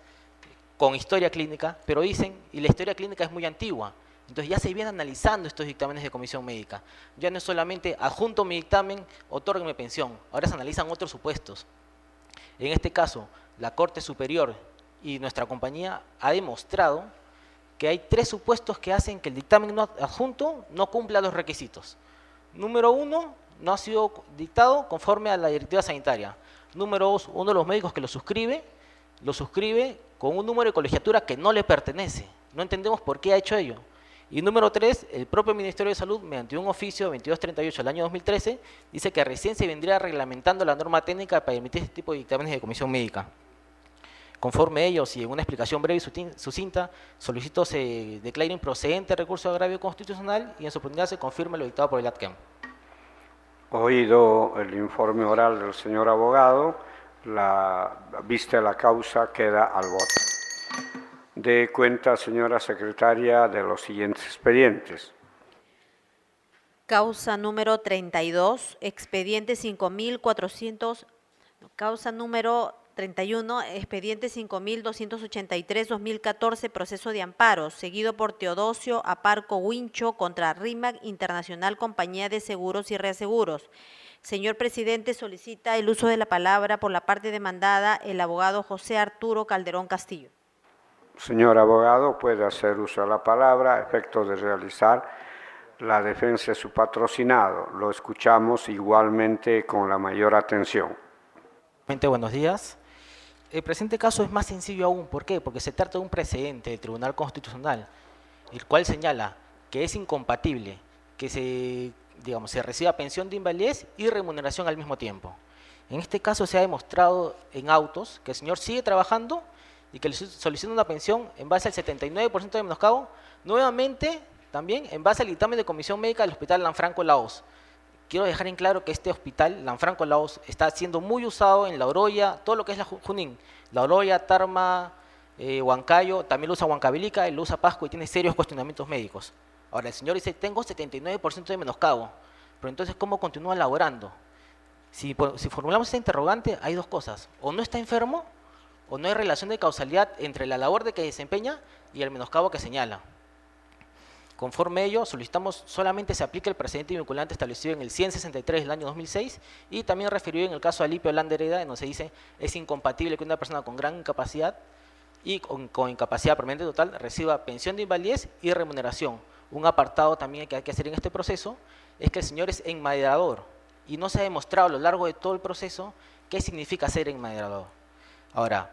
con historia clínica, pero dicen, y la historia clínica es muy antigua, entonces ya se viene analizando estos dictámenes de comisión médica. Ya no es solamente adjunto mi dictamen, otórgueme pensión, ahora se analizan otros supuestos. En este caso, la Corte Superior y nuestra compañía ha demostrado que hay 3 supuestos que hacen que el dictamen adjunto no cumpla los requisitos. Número 1, no ha sido dictado conforme a la directiva sanitaria. Número 2, uno de los médicos que lo suscribe con un número de colegiatura que no le pertenece. No entendemos por qué ha hecho ello. Y número 3, el propio Ministerio de Salud, mediante un oficio 2238 del año 2013, dice que recién se vendría reglamentando la norma técnica para emitir este tipo de dictámenes de comisión médica. Conforme a ellos, y en una explicación breve y sucinta, solicito se declare improcedente el recurso de agravio constitucional y en su oportunidad se confirme lo dictado por el ATCAM. Oído el informe oral del señor abogado, la vista de la causa queda al voto. Dé cuenta, señora secretaria, de los siguientes expedientes. Causa número 32, expediente 5.400, causa número 31, expediente 5.283-2014, proceso de amparo, seguido por Teodosio Aparco Wincho contra RIMAC Internacional Compañía de Seguros y Reaseguros. Señor presidente, solicita el uso de la palabra por la parte demandada el abogado José Arturo Calderón Castillo. Señor abogado, puede hacer uso de la palabra a efecto de realizar la defensa de su patrocinado. Lo escuchamos igualmente con la mayor atención. Buenos días. El presente caso es más sencillo aún. ¿Por qué? Porque se trata de un precedente del Tribunal Constitucional, el cual señala que es incompatible que se reciba pensión de invalidez y remuneración al mismo tiempo. En este caso se ha demostrado en autos que el señor sigue trabajando y que le solicita una pensión en base al 79% de menoscabo, nuevamente también en base al dictamen de comisión médica del Hospital Lanfranco Laos. Quiero dejar en claro que este hospital, Lanfranco Laos, está siendo muy usado en La Oroya, todo lo que es la Junín, La Oroya, Tarma, Huancayo, también lo usa Huancavelica, lo usa Pasco y tiene serios cuestionamientos médicos. Ahora, el señor dice, tengo 79% de menoscabo, pero entonces, ¿cómo continúa laborando? Si formulamos esta interrogante, hay dos cosas, o no está enfermo, o no hay relación de causalidad entre la labor de que desempeña y el menoscabo que señala. Conforme a ello, solicitamos solamente se aplique el precedente vinculante establecido en el 163 del año 2006 y también referido en el caso de Alipio Holanda Hereda, en donde se dice es incompatible que una persona con gran incapacidad y con incapacidad permanente total reciba pensión de invalidez y remuneración. Un apartado también que hay que hacer en este proceso es que el señor es enmaderador y no se ha demostrado a lo largo de todo el proceso qué significa ser enmaderador. Ahora,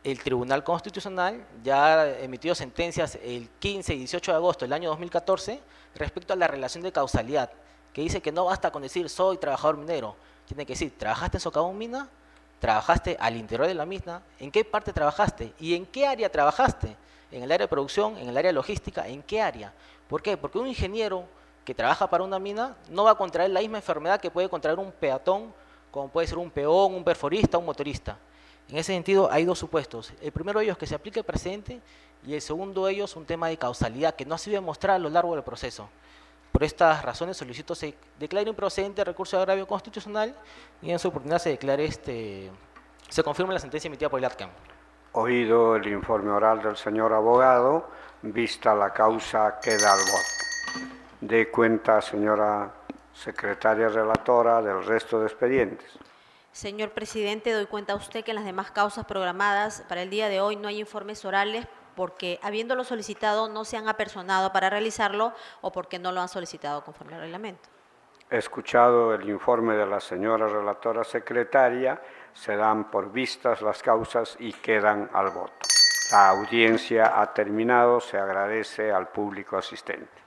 el Tribunal Constitucional ya ha emitido sentencias el 15 y 18 de agosto del año 2014 respecto a la relación de causalidad, que dice que no basta con decir soy trabajador minero, tiene que decir, ¿trabajaste en Socavón Mina? ¿Trabajaste al interior de la misma? ¿En qué parte trabajaste? ¿Y en qué área trabajaste? ¿En el área de producción? ¿En el área de logística? ¿En qué área? ¿Por qué? Porque un ingeniero que trabaja para una mina no va a contraer la misma enfermedad que puede contraer un peatón, como puede ser un peón, un perforista, un motorista. En ese sentido, hay dos supuestos. El primero de ellos que se aplique el precedente y el segundo de ellos un tema de causalidad que no ha sido demostrado a lo largo del proceso. Por estas razones solicito se declare improcedente el recurso de agravio constitucional y en su oportunidad se declare se confirme la sentencia emitida por el ATCAM. Oído el informe oral del señor abogado, vista la causa, queda al voto. Dé cuenta, señora secretaria relatora, del resto de expedientes. Señor presidente, doy cuenta a usted que en las demás causas programadas para el día de hoy no hay informes orales porque, habiéndolo solicitado, no se han apersonado para realizarlo o porque no lo han solicitado conforme al reglamento. Escuchado el informe de la señora relatora secretaria, se dan por vistas las causas y quedan al voto. La audiencia ha terminado. Se agradece al público asistente.